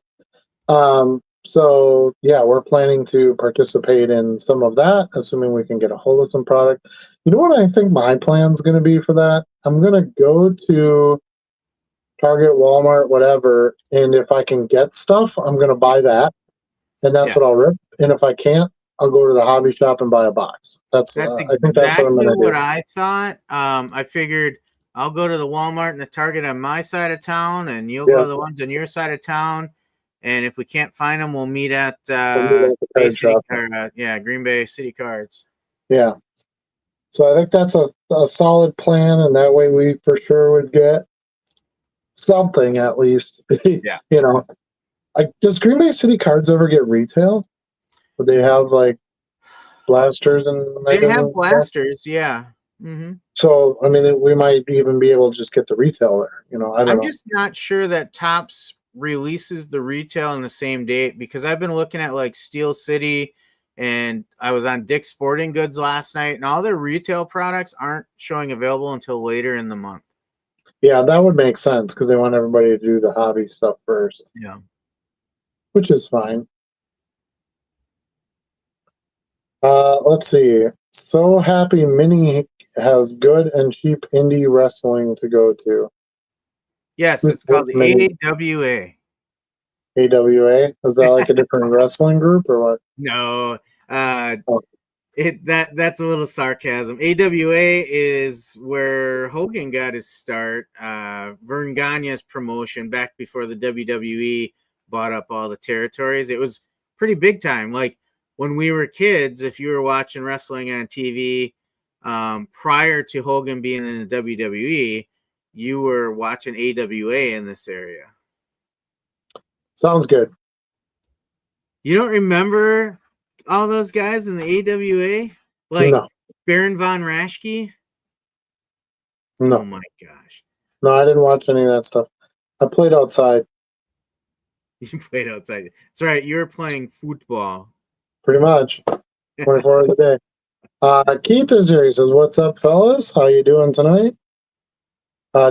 So yeah, we're planning to participate in some of that, assuming we can get a hold of some product. You know what I think my plan's going to be for that? I'm going to go to Target, Walmart, whatever, and if I can get stuff, I'm going to buy that, and that's what I'll rip. And if I can't, I'll go to the hobby shop and buy a box. That's I think that's what I'm going to do. What I thought. I figured I'll go to the Walmart and the Target on my side of town, and you'll go to the ones on your side of town. And if we can't find them, we'll meet at Green Bay City Cards. Yeah. So I think that's a solid plan, and that way we for sure would get something at least. Yeah. Does Green Bay City Cards ever get retail? Would they have like blasters and they have blasters? Yeah. Mm-hmm. So I mean, we might even be able to just get the retail there. I'm just not sure that Topps releases the retail on the same date, because I've been looking at like Steel City, and I was on Dick's Sporting Goods last night, and all their retail products aren't showing available until later in the month. Yeah, that would make sense because they want everybody to do the hobby stuff first. Yeah. Which is fine. Let's see. So happy Minnie has good and cheap indie wrestling to go to. Yes, it's called the AWA. AWA? Is that like a different wrestling group or what? No. That's a little sarcasm. AWA is where Hogan got his start. Vern Gagne's promotion back before the WWE bought up all the territories. It was pretty big time. Like when we were kids, if you were watching wrestling on TV prior to Hogan being in the WWE, you were watching AWA in this area. Sounds good. You don't remember all those guys in the AWA? Like Baron Von Raschke? No. Oh my gosh. No, I didn't watch any of that stuff. I played outside. You played outside. That's right. You were playing football. Pretty much. 24 hours a day. Keith is here. He says, "What's up, fellas? How you doing tonight?"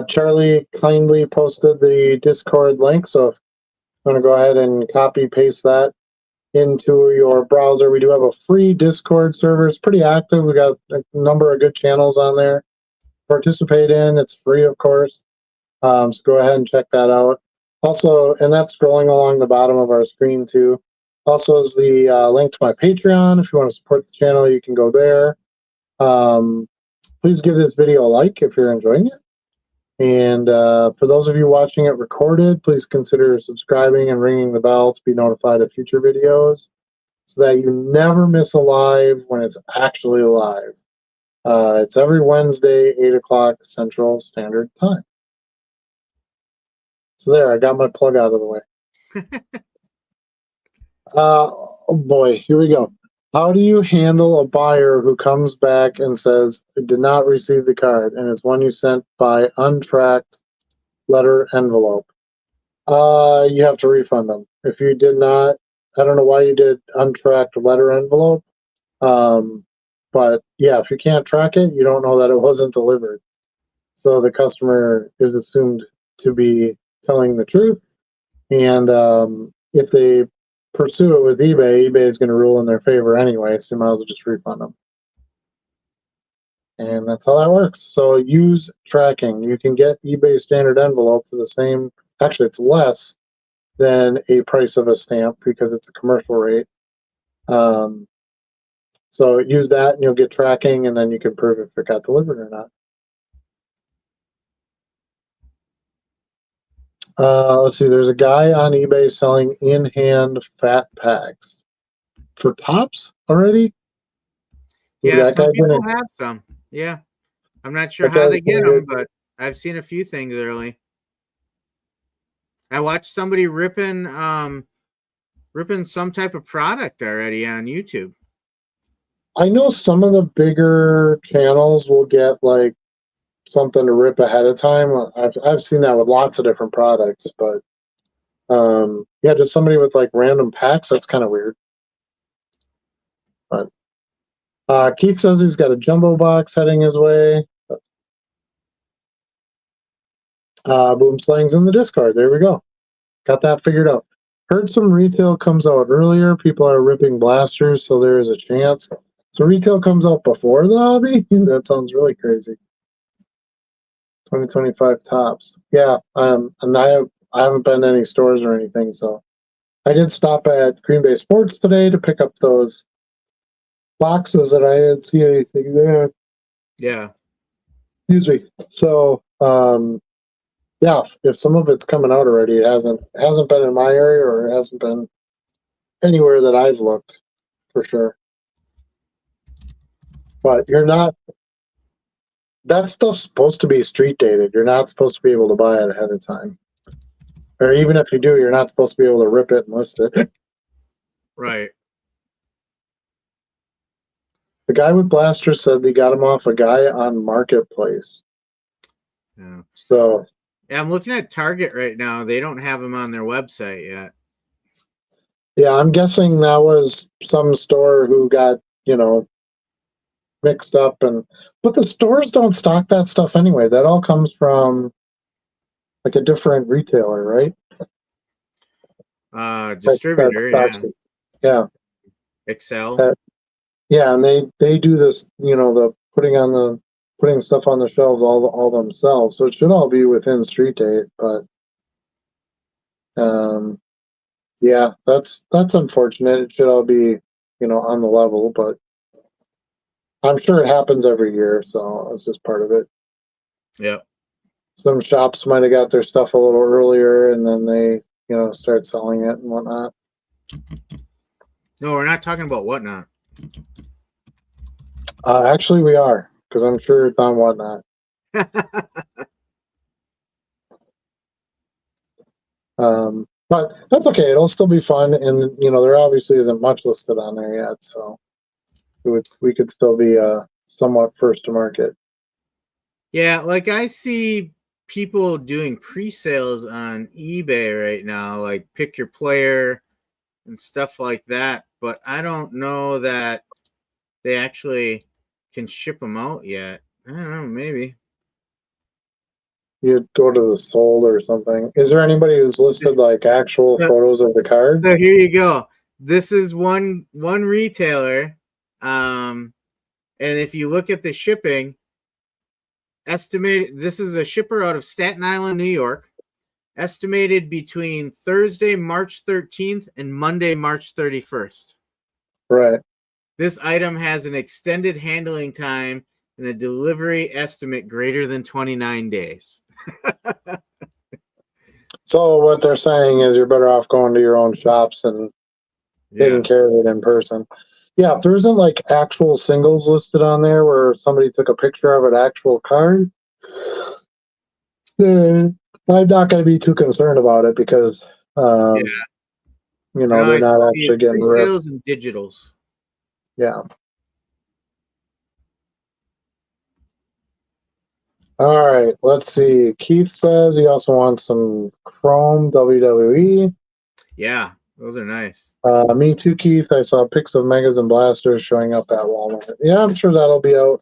Charlie kindly posted the Discord link, so if you want to go ahead and copy paste that into your browser. We do have a free Discord server. It's pretty active. We got a number of good channels on there. Participate in. It's free, of course. So go ahead and check that out. Also, and that's scrolling along the bottom of our screen too. Also is the link to my Patreon. If you want to support the channel, you can go there. Please give this video a like if you're enjoying it. And for those of you watching it recorded, please consider subscribing and ringing the bell to be notified of future videos so that you never miss a live when it's actually live. It's every Wednesday, 8 o'clock Central Standard Time. So there, I got my plug out of the way. Oh boy, here we go. How do you handle a buyer who comes back and says, I did not receive the card, and it's one you sent by untracked letter envelope? You have to refund them. If you did not, I don't know why you did untracked letter envelope. But yeah, if you can't track it, you don't know that it wasn't delivered. So the customer is assumed to be telling the truth. And if they pursue it with eBay, eBay is going to rule in their favor anyway, so you might as well just refund them. And that's how that works. So use tracking. You can get eBay standard envelope for the same, actually it's less than a price of a stamp because it's a commercial rate. So use that and you'll get tracking, and then you can prove if it got delivered or not. Let's see, there's a guy on eBay selling in-hand fat packs for tops already. Yeah, some people have some. Yeah, I'm not sure how they get them, but I've seen a few things early. I watched somebody ripping some type of product already on YouTube. I know some of the bigger channels will get like something to rip ahead of time. I've seen that with lots of different products, but yeah, just somebody with like random packs, that's kind of weird. But Keith says he's got a jumbo box heading his way. Boom Slang's in the Discord. There we go. Got that figured out. Heard some retail comes out earlier. People are ripping blasters, so there is a chance. So retail comes out before the hobby? That sounds really crazy. 2025 tops. Yeah, and I haven't been to any stores or anything, so I did stop at Green Bay Sports today to pick up those boxes that I didn't see anything there. Yeah. Excuse me. So yeah, if some of it's coming out already, it hasn't been in my area or it hasn't been anywhere that I've looked for sure. But you're not. That stuff's supposed to be street dated. You're not supposed to be able to buy it ahead of time. Or even if you do, you're not supposed to be able to rip it and list it. Right. The guy with blasters said they got him off a guy on Marketplace. Yeah. So. Yeah, I'm looking at Target right now. They don't have them on their website yet. Yeah, I'm guessing that was some store who got, mixed up, but the stores don't stock that stuff anyway. That all comes from like a different retailer, right? Distributor, yeah. Excel. Yeah, and they do this, the putting stuff on the shelves all themselves. So it should all be within street date, but yeah, that's unfortunate. It should all be, on the level, but I'm sure it happens every year, so it's just part of it. Yep. Some shops might have got their stuff a little earlier, and then they, start selling it and whatnot. No, we're not talking about whatnot. Actually, we are, because I'm sure it's on whatnot. But that's okay. It'll still be fun, and there obviously isn't much listed on there yet, so we could still be somewhat first to market. Yeah, like I see people doing pre-sales on eBay right now, like pick your player and stuff like that, but I don't know that they actually can ship them out yet. I don't know, maybe. You'd go to the sold or something. Is there anybody who's listed like actual photos of the card? So here you go. this is one retailer, and if you look at the shipping, estimated, this is a shipper out of Staten Island, New York, estimated between Thursday, March 13th and Monday, March 31st. Right. This item has an extended handling time and a delivery estimate greater than 29 days. So what they're saying is you're better off going to your own shops and taking care of it in person. Yeah, if there isn't like actual singles listed on there where somebody took a picture of an actual card, then I'm not going to be too concerned about it because, Yeah. you know, they're not actually getting ripped. Pre-sales and digitals. Yeah. All right, let's see. Keith says he also wants some Chrome WWE. Yeah, those are nice. Me too, Keith. I saw pics of Megas and Blasters showing up at Walmart. Yeah, I'm sure that'll be out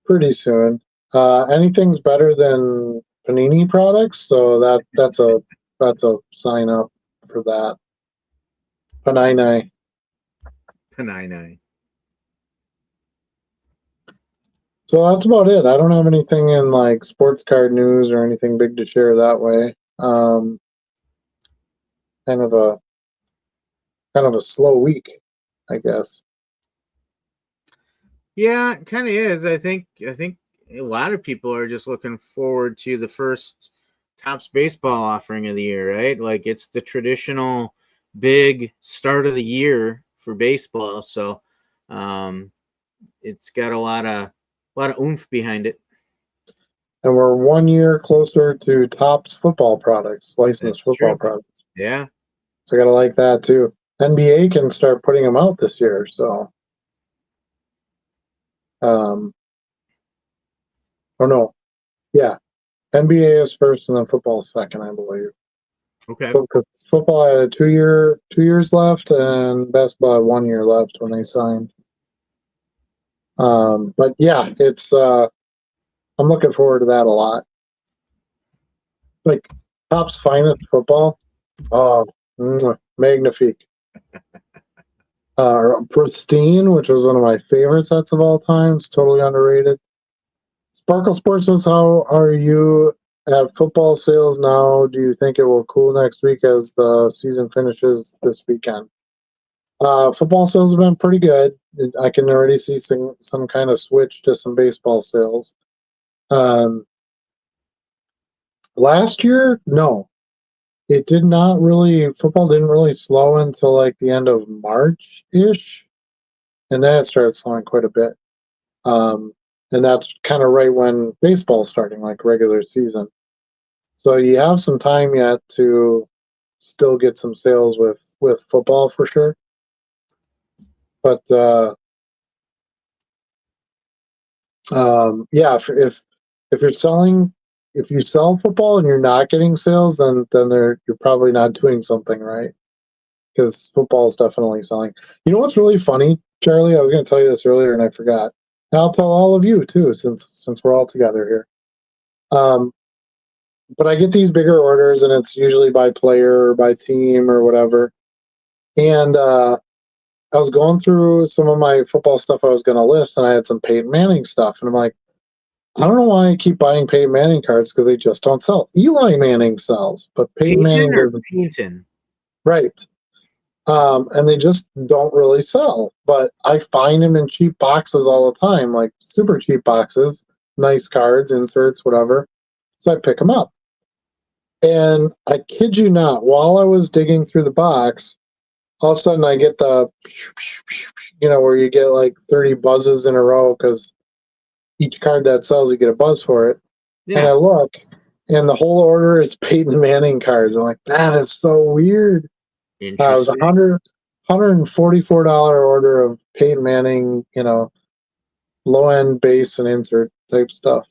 pretty soon. Anything's better than Panini products, so that's a sign up for that. Panini. Panini. So that's about it. I don't have anything in like sports card news or anything big to share that way. Kind of a slow week, I guess. Yeah, it kind of is. I think a lot of people are just looking forward to the first Topps baseball offering of the year, right? Like it's the traditional big start of the year for baseball, so it's got a lot of oomph behind it. And we're 1 year closer to Topps football products, licensed football products. Yeah. So I gotta like that too. NBA can start putting them out this year, so oh no. Yeah. NBA is first and then football is second, I believe. Okay. Because football had 2 years left and basketball had 1 year left when they signed. But yeah, it's I'm looking forward to that a lot. Like Topps finest football. Oh, magnifique. Pristine, which was one of my favorite sets of all time. It's totally underrated. Sparkle Sports says, how are you at football sales now? Do you think it will cool next week as the season finishes this weekend? Football sales have been pretty good. I can already see some kind of switch to some baseball sales. Last year, no. It did not really, football didn't really slow until like the end of March-ish. And then it started slowing quite a bit. And that's kind of right when baseball's starting, like regular season. So you have some time yet to still get some sales with football for sure. But yeah, if you're selling, if you sell football and you're not getting sales, then you're probably not doing something right, because football is definitely selling. You know what's really funny, Charlie? I was going to tell you this earlier and I forgot. And I'll tell all of you too, since we're all together here. But I get these bigger orders, and it's usually by player or by team or whatever. And I was going through some of my football stuff I was going to list, and I had some Peyton Manning stuff, and I'm like, I don't know why I keep buying Peyton Manning cards because they just don't sell. Eli Manning sells, but Peyton Manning doesn't. Peyton. Right. And they just don't really sell. But I find them in cheap boxes all the time, like super cheap boxes, nice cards, inserts, whatever. So I pick them up. And I kid you not, while I was digging through the box, all of a sudden I get the, where you get like 30 buzzes in a row because each card that sells, you get a buzz for it. Yeah. And I look, and the whole order is Peyton Manning cards. I'm like, that is so weird. It was $144 order of Peyton Manning, low end base and insert type stuff.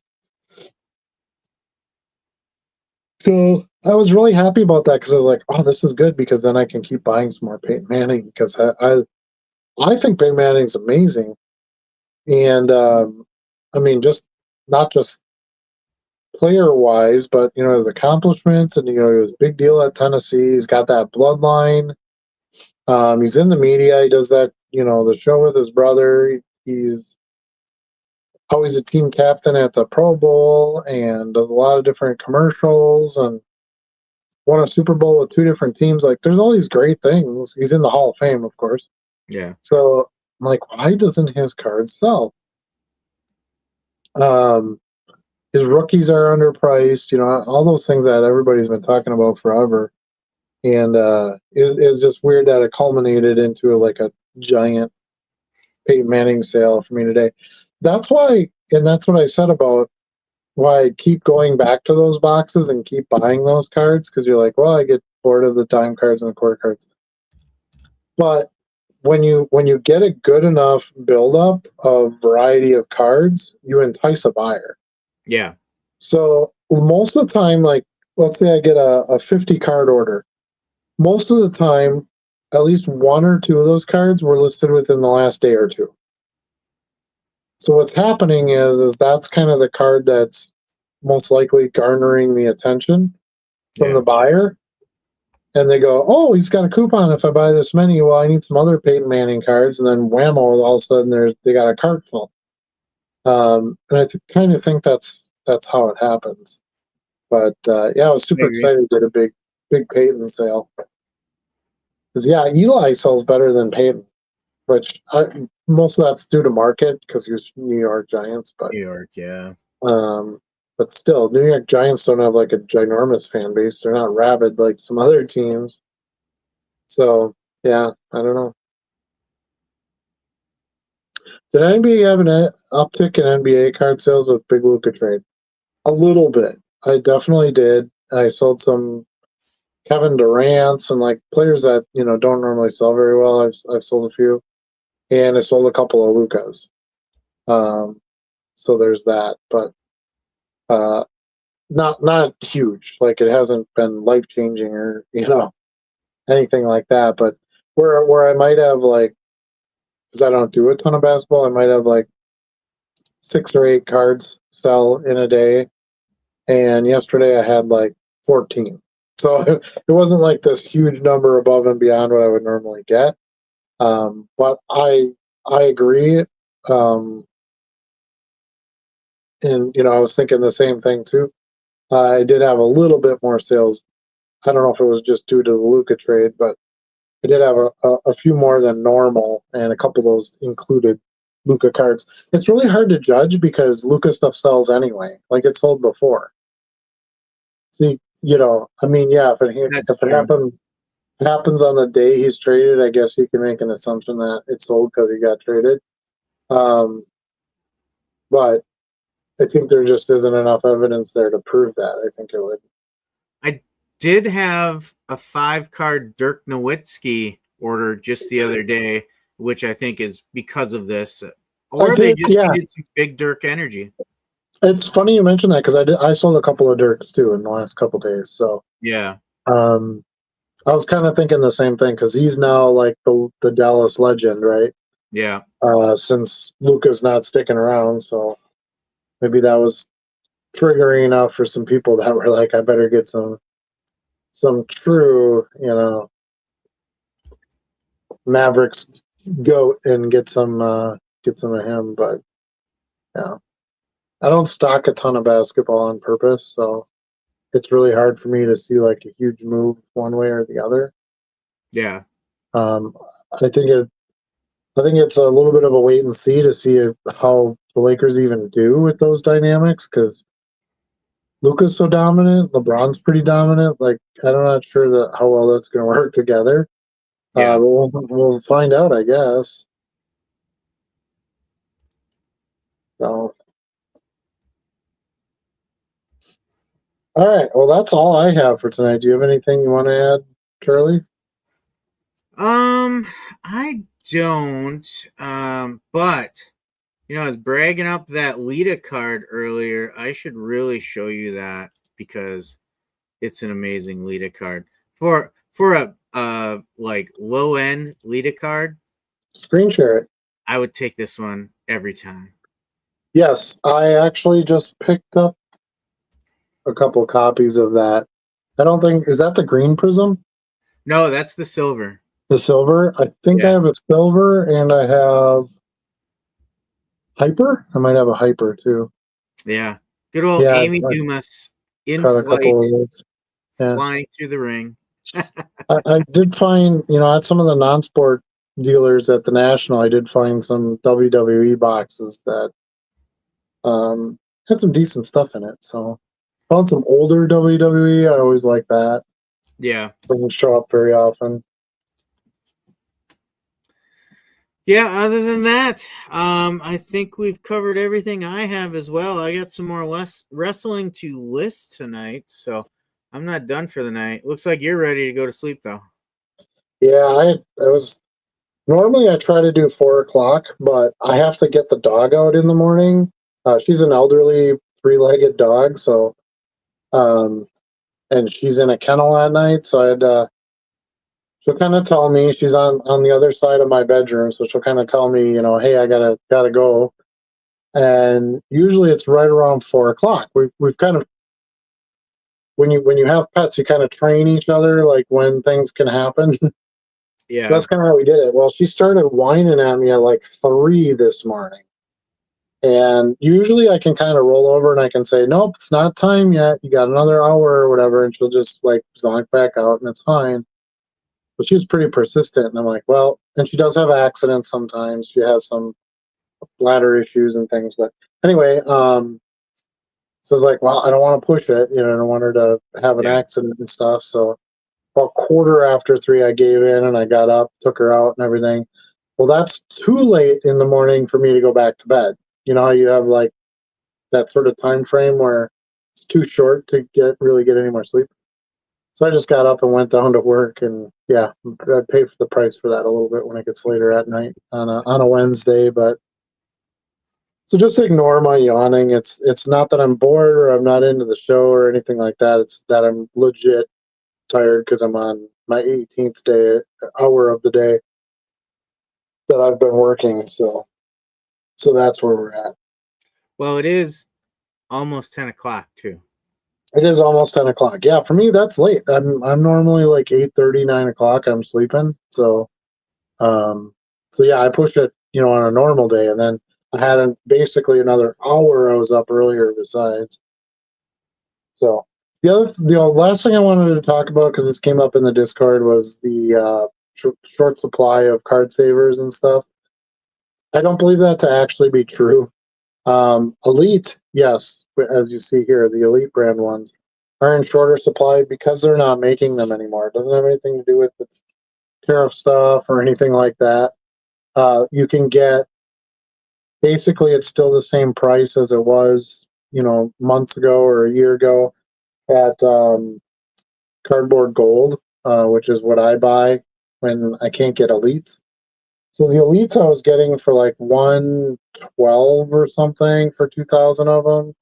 So I was really happy about that because I was like, oh, this is good because then I can keep buying some more Peyton Manning because I think Peyton Manning's amazing. And I mean, just not just player wise, but his accomplishments, and he was a big deal at Tennessee. He's got that bloodline. He's in the media. He does that, the show with his brother. He's always a team captain at the Pro Bowl and does a lot of different commercials and won a Super Bowl with two different teams. Like, there's all these great things. He's in the Hall of Fame, of course. Yeah. So, I'm like, why doesn't his card sell? Um, his rookies are underpriced. All those things that everybody's been talking about forever. And it's just weird that it culminated into like a giant Peyton Manning sale for me today. That's why, and that's what I said about why I keep going back to those boxes and keep buying those cards, because you're like, well, I get bored of the dime cards and the quarter cards. But when you get a good enough buildup of variety of cards, you entice a buyer. Yeah. So most of the time, like, let's say I get a 50 card order. Most of the time, at least one or two of those cards were listed within the last day or two. So what's happening is that's kind of the card that's most likely garnering the attention from the buyer. And they go, oh, he's got a coupon if I buy this many. Well, I need some other Peyton Manning cards. And then whammo, all of a sudden they got a cart full. And I kind of think that's how it happens. But yeah, I was super excited to get a big Peyton sale. Because yeah, Eli sells better than Peyton, which most of that's due to market because he was New York Giants. But New York, yeah. But still, New York Giants don't have like a ginormous fan base. They're not rabid like some other teams. So yeah, I don't know. Did anybody have an uptick in NBA card sales with Big Luka trade? A little bit. I definitely did. I sold some Kevin Durant's and like players that don't normally sell very well. I've sold a few, and I sold a couple of Lukas. So there's that, but not huge. Like, it hasn't been life changing or anything like that. But where I might have, like, because I don't do a ton of basketball, I might have like 6 or 8 cards sell in a day, and yesterday I had like 14. So it wasn't like this huge number above and beyond what I would normally get. But I agree. And I was thinking the same thing too. I did have a little bit more sales. I don't know if it was just due to the Luka trade, but I did have a few more than normal, and a couple of those included Luka cards. It's really hard to judge because Luka stuff sells anyway. Like, it sold before. So, I mean, yeah, if it happens on the day he's traded, I guess you can make an assumption that it sold because he got traded. But I think there just isn't enough evidence there to prove that. I think it would. I did have a 5-card Dirk Nowitzki order just the other day, which I think is because of this. Or they just needed some big Dirk energy. It's funny you mentioned that because I sold a couple of Dirks too in the last couple of days. So yeah, I was kind of thinking the same thing because he's now like the Dallas legend, right? Yeah. Since Luka's not sticking around, so maybe that was triggering enough for some people that were like, I better get some true, Mavericks goat and get some of him. But yeah, I don't stock a ton of basketball on purpose, so it's really hard for me to see like a huge move one way or the other. Yeah. I think it's a little bit of a wait and see to see how the Lakers even do with those dynamics, because Luka's so dominant, LeBron's pretty dominant. Like, I'm not sure how well that's going to work together. Yeah. But we'll find out, I guess. So, all right. Well, that's all I have for tonight. Do you have anything you want to add, Charlie? I don't. But I was bragging up that Lita card earlier. I should really show you that because it's an amazing Lita card for a like low end Lita card. Screen share it. I would take this one every time. Yes, I actually just picked up a couple copies of that. I don't think, is that the green prism? No, that's the silver. The silver. I think I Yeah, have a silver, and I have hyper. I might have a hyper too. yeah. Good old Yeah, Amy I've Dumas in got a couple flight, of those. Yeah, flying through the ring. I did find, at some of the non-sport dealers at the National, I did find some WWE boxes that had some decent stuff in it. So found some older WWE. I always like that. Yeah. Doesn't show up very often. Yeah, other than that, I think we've covered everything I have as well. I got some more less wrestling to list tonight, so I'm not done for the night. Looks like you're ready to go to sleep though. Yeah, I was normally I try to do 4 o'clock, but I have to get the dog out in the morning. She's an elderly three-legged dog, so um, and she's in a kennel at night, so she'll kind of tell me she's on the other side of my bedroom, so she'll kind of tell me, hey, I gotta go, and usually it's right around 4 o'clock. We've kind of when you have pets, you kind of train each other like when things can happen. Yeah. That's kind of how we did it. Well, she started whining at me at like 3 this morning. And usually I can kind of roll over and I can say, nope, it's not time yet. You got another hour or whatever. And she'll just like zonk back out and it's fine. But she was pretty persistent. And I'm like, well, and she does have accidents sometimes. She has some bladder issues and things. But anyway, so I was like, well, I don't want to push it. I don't want her to have an Yeah. accident and stuff. So about quarter after 3, I gave in and I got up, took her out and everything. Well, that's too late in the morning for me to go back to bed. You know how you have like that sort of time frame where it's too short to really get any more sleep. So I just got up and went down to work, and yeah, I pay for the price for that a little bit when it gets later at night on a Wednesday. But so just ignore my yawning. It's not that I'm bored or I'm not into the show or anything like that. It's that I'm legit tired because I'm on my 18th day hour of the day that I've been working. So that's where we're at. Well, it is almost 10 o'clock too. It is almost 10 o'clock. Yeah, for me that's late. I'm normally like 8:30, 9 o'clock. I'm sleeping. Um, so yeah, I pushed it, on a normal day, and then I had basically another hour I was up earlier besides. So the last thing I wanted to talk about because this came up in the Discord was the short supply of card savers and stuff. I don't believe that to actually be true. Elite, yes, as you see here, the Elite brand ones are in shorter supply because they're not making them anymore. It doesn't have anything to do with the tariff stuff or anything like that. You can get basically it's still the same price as it was, months ago or a year ago at Cardboard Gold, which is what I buy when I can't get Elites. So the Elites I was getting for like 112 or something for 2,000 of them,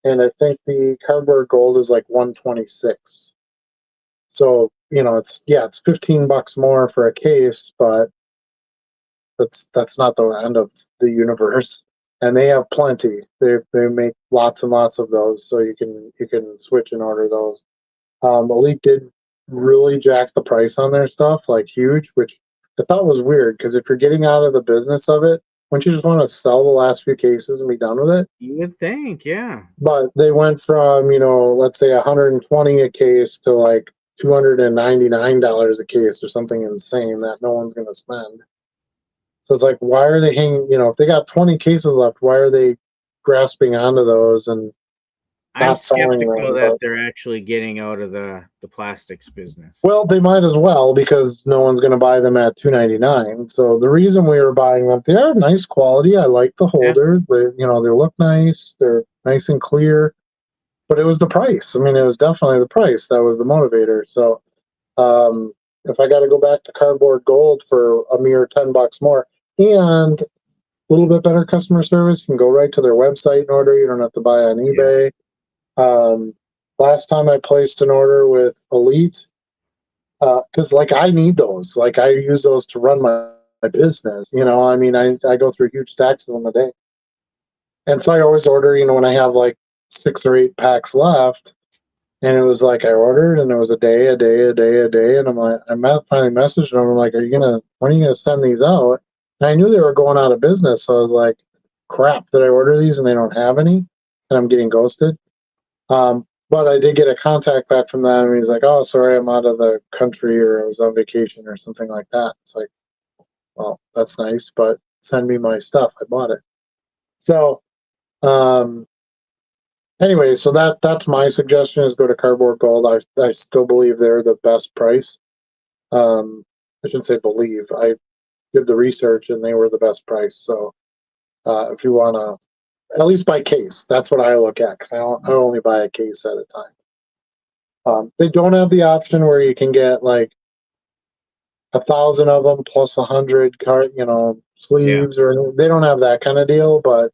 and I think the Cardboard Gold is like 126. So it's $15 more for a case, but that's not the end of the universe. And they have plenty. They make lots and lots of those, so you can switch and order those. Elite did really jack the price on their stuff, like huge, which I thought was weird because if you're getting out of the business of it, wouldn't you just want to sell the last few cases and be done with it? You would think, yeah. But they went from, let's say 120 a case to like $299 a case or something insane that no one's going to spend. So it's like, why are they hanging? If they got 20 cases left, why are they grasping onto those and I'm not selling skeptical them? that But they're actually getting out of the plastics business. well, they might as well because no one's going to buy them at $299. So the reason we were buying them, they are nice quality. I like the Yeah. holders. They look nice. They're nice and clear. But it was the price. I mean, it was definitely the price that was the motivator. So if I got to go back to Cardboard Gold for a mere $10 more and a little bit better customer service, you can go right to their website and order. You don't have to buy on Yeah. eBay. Um, last time I placed an order with Elite, because like I need those. Like I use those to run my business. I mean, I go through huge stacks of them a day. And so I always order, when I have like 6 or 8 packs left. And it was like I ordered, and it was a day, and I'm like, finally messaged them. I'm like, when are you gonna send these out? And I knew they were going out of business, so I was like, crap, did I order these and they don't have any, and I'm getting ghosted. But I did get a contact back from them, and he's like, oh, sorry, I'm out of the country, or I was on vacation, or something like that. It's like, well, that's nice, but send me my stuff. I bought it. So, um, anyway, so that's my suggestion is go to Cardboard Gold. I still believe they're the best price. I shouldn't say believe. I did the research and they were the best price. So if you want to, at least buy case, that's what I look at because I only buy a case at a time. They don't have the option where you can get like 1,000 of them plus 100 sleeves, or they don't have that kind of deal. But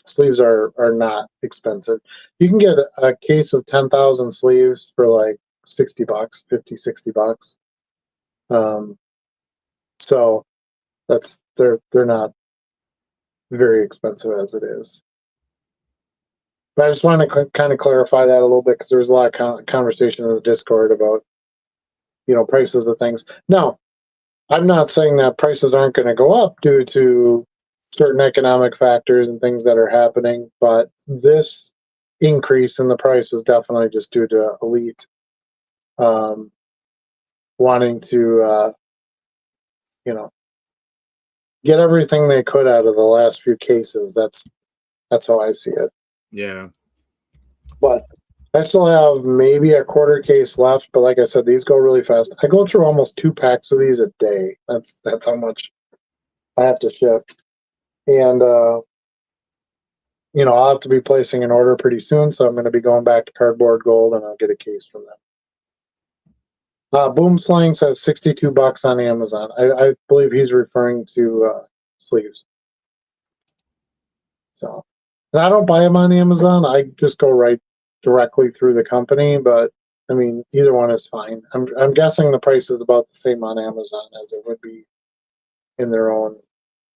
sleeves are not expensive. You can get a case of 10,000 sleeves for like $60, 50, $60. So they're not very expensive as it is. But I just want to kind of clarify that a little bit because there was a lot of conversation in the Discord about prices of things. Now, I'm not saying that prices aren't going to go up due to certain economic factors and things that are happening, but this increase in the price was definitely just due to Elite wanting to, get everything they could out of the last few cases. That's how I see it. Yeah. But I still have maybe a quarter case left, but like I said, these go really fast. I go through almost 2 packs of these a day. That's how much I have to ship. And I'll have to be placing an order pretty soon, so I'm going to be going back to Cardboard Gold and I'll get a case from them. Boom Slang says $62 on Amazon. I believe he's referring to sleeves. So, and I don't buy them on Amazon. I just go right directly through the company. But I mean, either one is fine. I'm guessing the price is about the same on Amazon as it would be on their own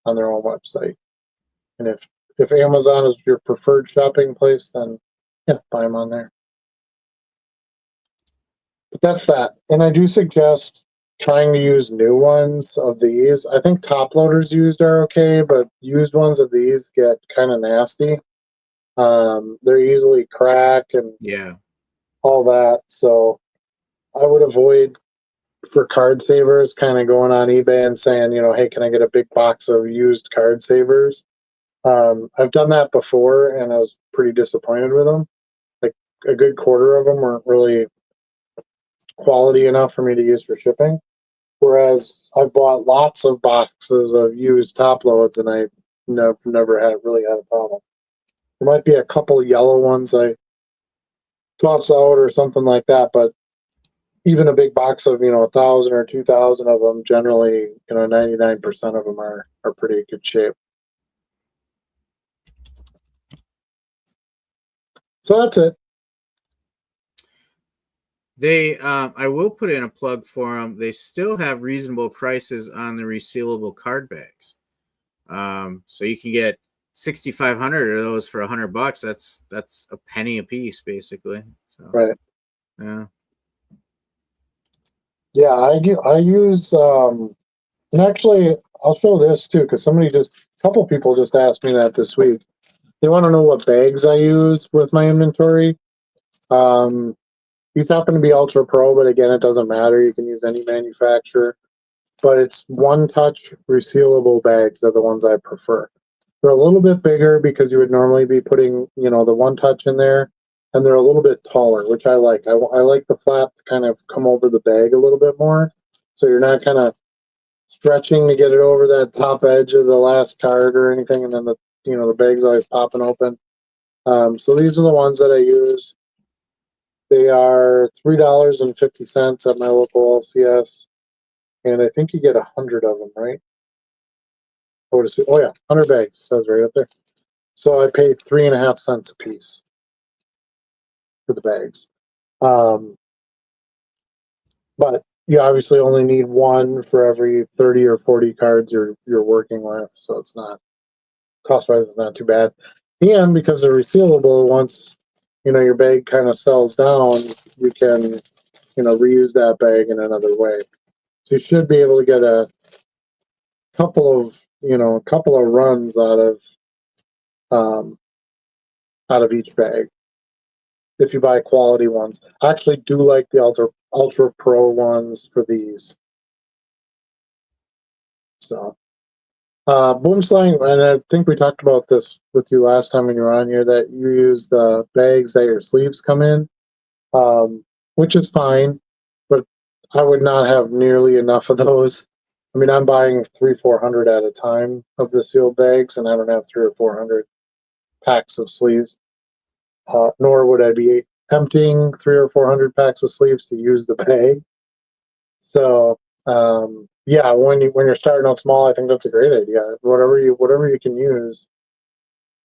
website. And if Amazon is your preferred shopping place, then yeah, buy them on there. But that's that. And I do suggest trying to use new ones of these. I think top loaders used are okay, but used ones of these get kind of nasty. They're easily crack and all that. So I would avoid, for card savers, kind of going on eBay and saying, hey, can I get a big box of used card savers? I've done that before and I was pretty disappointed with them. Like a good quarter of them weren't really quality enough for me to use for shipping. Whereas I bought lots of boxes of used top loads and I never really had a problem. There might be a couple yellow ones I toss out or something like that, but even a big box of 1,000 or 2,000 of them, generally 99% of them are pretty good shape. So that's it. I will put in a plug for them. They still have reasonable prices on the resealable card bags. So you can get 6,500 of those for $100. That's a penny a piece, basically. So, right. Yeah. Yeah, I use and actually I'll show this too because a couple people just asked me that this week. They want to know what bags I use with my inventory. These happen to be Ultra Pro, but again, it doesn't matter. You can use any manufacturer. But it's One Touch resealable bags are the ones I prefer. They're a little bit bigger because you would normally be putting, the One Touch in there, and they're a little bit taller, which I like. I like the flap to kind of come over the bag a little bit more, so you're not kind of stretching to get it over that top edge of the last card or anything, and then the bag's always popping open. So these are the ones that I use. They are $3.50 at my local LCS, and I think you get 100 of them, right? Oh yeah, 100 bags says right up there. So I paid 3.5 cents a piece for the bags. But you obviously only need one for every 30 or 40 cards you're working with, so it's not cost wise, it's not too bad. And because they're resealable, once your bag kind of sells down, you can, reuse that bag in another way. So you should be able to get a couple of, runs um, out of each bag if you buy quality ones. I actually do like the Ultra Pro ones for these. So, boom slang, and I think we talked about this with you last time when you were on here, that you use the bags that your sleeves come in, which is fine, but I would not have nearly enough of those. I mean, I'm buying 300-400 at a time of the sealed bags, and I don't have 300 or 400 packs of sleeves. Nor would I be emptying 300 or 400 packs of sleeves to use the bag. So, yeah, when you're starting out small, I think that's a great idea. Whatever you can use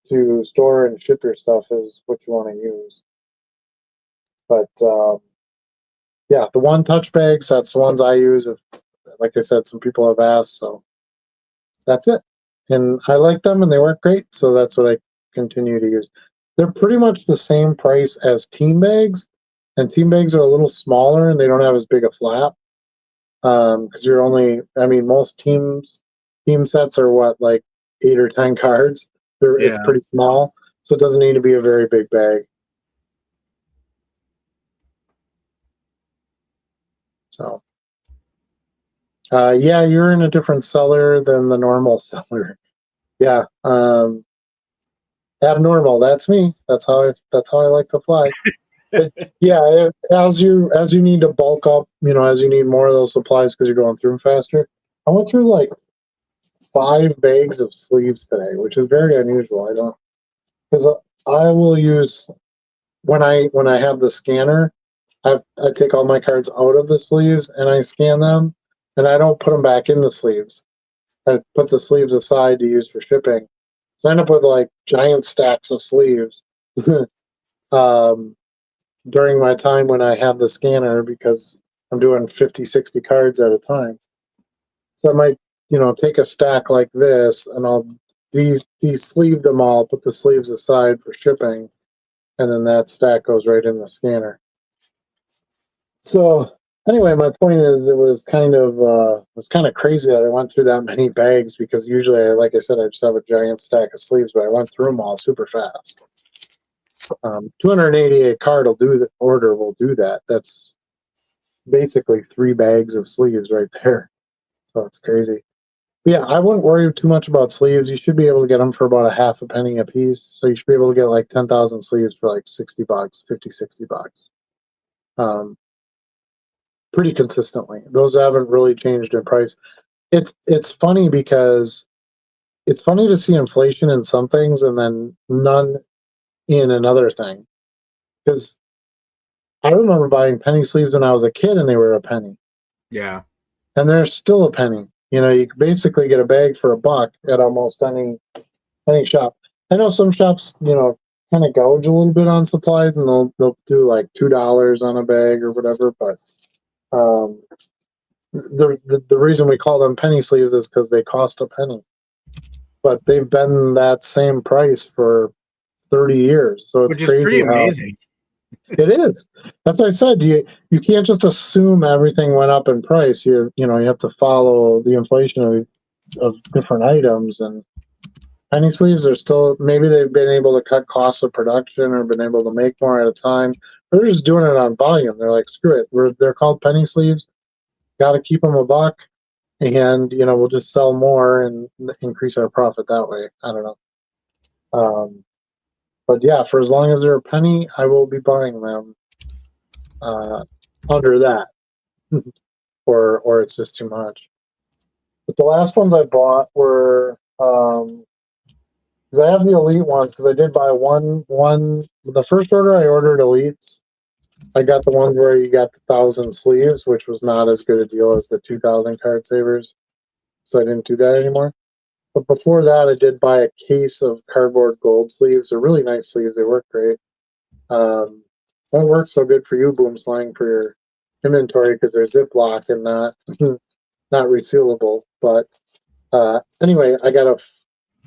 to store and ship your stuff is what you want to use. But yeah, the one touch bags, that's the ones I use. If, like I said, some people have asked, so that's it. And I like them and they work great, so that's what I continue to use. They're pretty much the same price as team bags, and team bags are a little smaller and they don't have as big a flap. Because you're only, I mean, most team sets are what, like 8 or 10 cards. It's Yeah. pretty small, so it doesn't need to be a very big bag. So, yeah, you're in a different cellar than the normal cellar. Yeah, abnormal. That's me. That's how I like to fly. But yeah, as you need to bulk up, as you need more of those supplies because you're going through them faster. I went through like 5 bags of sleeves today, which is very unusual. I don't, because I will use, when I have the scanner, I take all my cards out of the sleeves and I scan them, and I don't put them back in the sleeves. I put the sleeves aside to use for shipping. So I end up with like giant stacks of sleeves um, during my time when I have the scanner, because I'm doing 50, 60 cards at a time. So I might, take a stack like this and I'll de-sleeve them all, put the sleeves aside for shipping, and then that stack goes right in the scanner. So anyway, my point is, it was kind of crazy that I went through that many bags, because usually, like I said, I just have a giant stack of sleeves, but I went through them all super fast. 288 card will do that. That's basically 3 bags of sleeves right there. So it's crazy. But yeah, I wouldn't worry too much about sleeves. You should be able to get them for about a half a penny a piece. So you should be able to get like 10,000 sleeves for like $60, 50, $60. Um, Pretty consistently. Those haven't really changed in price. It's funny because it's funny to see inflation in some things and then none in another thing. Because I remember buying penny sleeves when I was a kid and they were a penny. Yeah. And they're still a penny. You can basically get a bag for $1 at almost any shop. I know some shops, kind of gouge a little bit on supplies, and they'll do like $2 on a bag or whatever. But the reason we call them penny sleeves is because they cost a penny. But they've been that same price for 30 years. So it's Which is pretty crazy how amazing. it is. That's what I said. You can't just assume everything went up in price. You have to follow the inflation of different items. And penny sleeves are still, maybe they've been able to cut costs of production or been able to make more at a time. They're just doing it on volume. They're like, screw it. They're called penny sleeves. Got to keep them $1, and we'll just sell more and increase our profit that way. I don't know. But yeah, for as long as they're a penny, I will be buying them under that, or it's just too much. But the last ones I bought were, because I have the elite ones, because I did buy one. The first order I ordered elites. I got the ones where you got the 1,000 sleeves, which was not as good a deal as the 2,000 card savers, so I didn't do that anymore. But before that, I did buy a case of cardboard gold sleeves. They're really nice sleeves. They work great. Won't work so good for you, boom slang, for your inventory, because they're Ziploc and not not resealable. But anyway, I got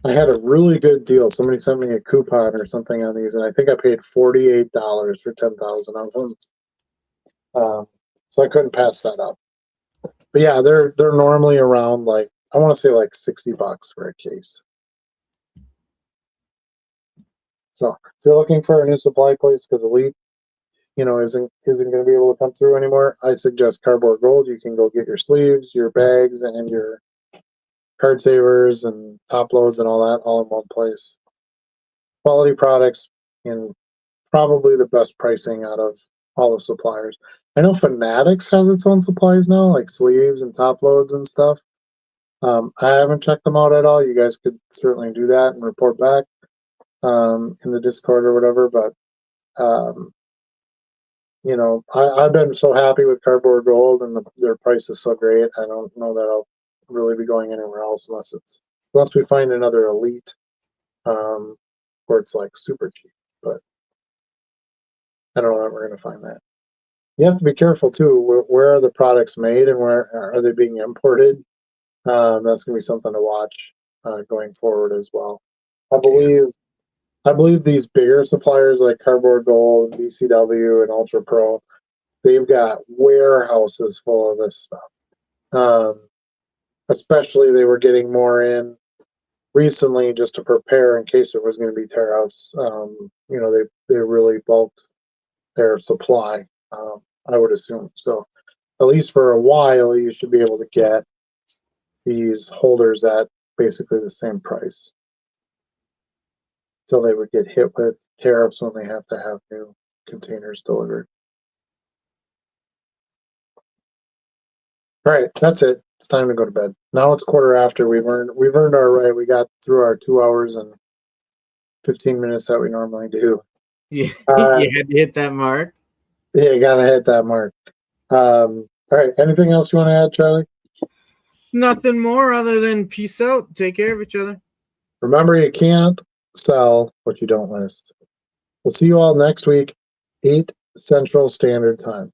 I had a really good deal. Somebody sent me a coupon or something on these, and I think I paid $48 for 10,000 of them. So I couldn't pass that up. But yeah, they're normally around like I want to say like $60 for a case. So if you're looking for a new supply place because Elite, isn't going to be able to come through anymore, I suggest Cardboard Gold. You can go get your sleeves, your bags, and your card savers and top loads and all that all in one place. Quality products and probably the best pricing out of all the suppliers. I know Fanatics has its own supplies now, like sleeves and top loads and stuff. I haven't checked them out at all. You guys could certainly do that and report back in the Discord or whatever. But I've been so happy with Cardboard Gold, and their price is so great. I don't know that I'll really be going anywhere else unless we find another Elite where it's like super cheap. But I don't know that we're going to find that. You have to be careful too. Where are the products made, and where are they being imported? That's going to be something to watch going forward as well. I believe these bigger suppliers like Cardboard Gold, BCW, and Ultra Pro, they've got warehouses full of this stuff. Especially they were getting more in recently just to prepare in case there was going to be tariffs. They really bulked their supply. I would assume so. At least for a while, you should be able to get these holders at basically the same price till they would get hit with tariffs when they have to have new containers delivered. All right, that's it. It's time to go to bed. Now it's quarter after. We've earned our right. We got through our 2 hours and 15 minutes that we normally do. Yeah, you had to hit that mark. Yeah, gotta hit that mark. All right. Anything else you want to add, Charlie? Nothing more other than peace out. Take care of each other. Remember, you can't sell what you don't list. We'll see you all next week, 8 Central Standard Time.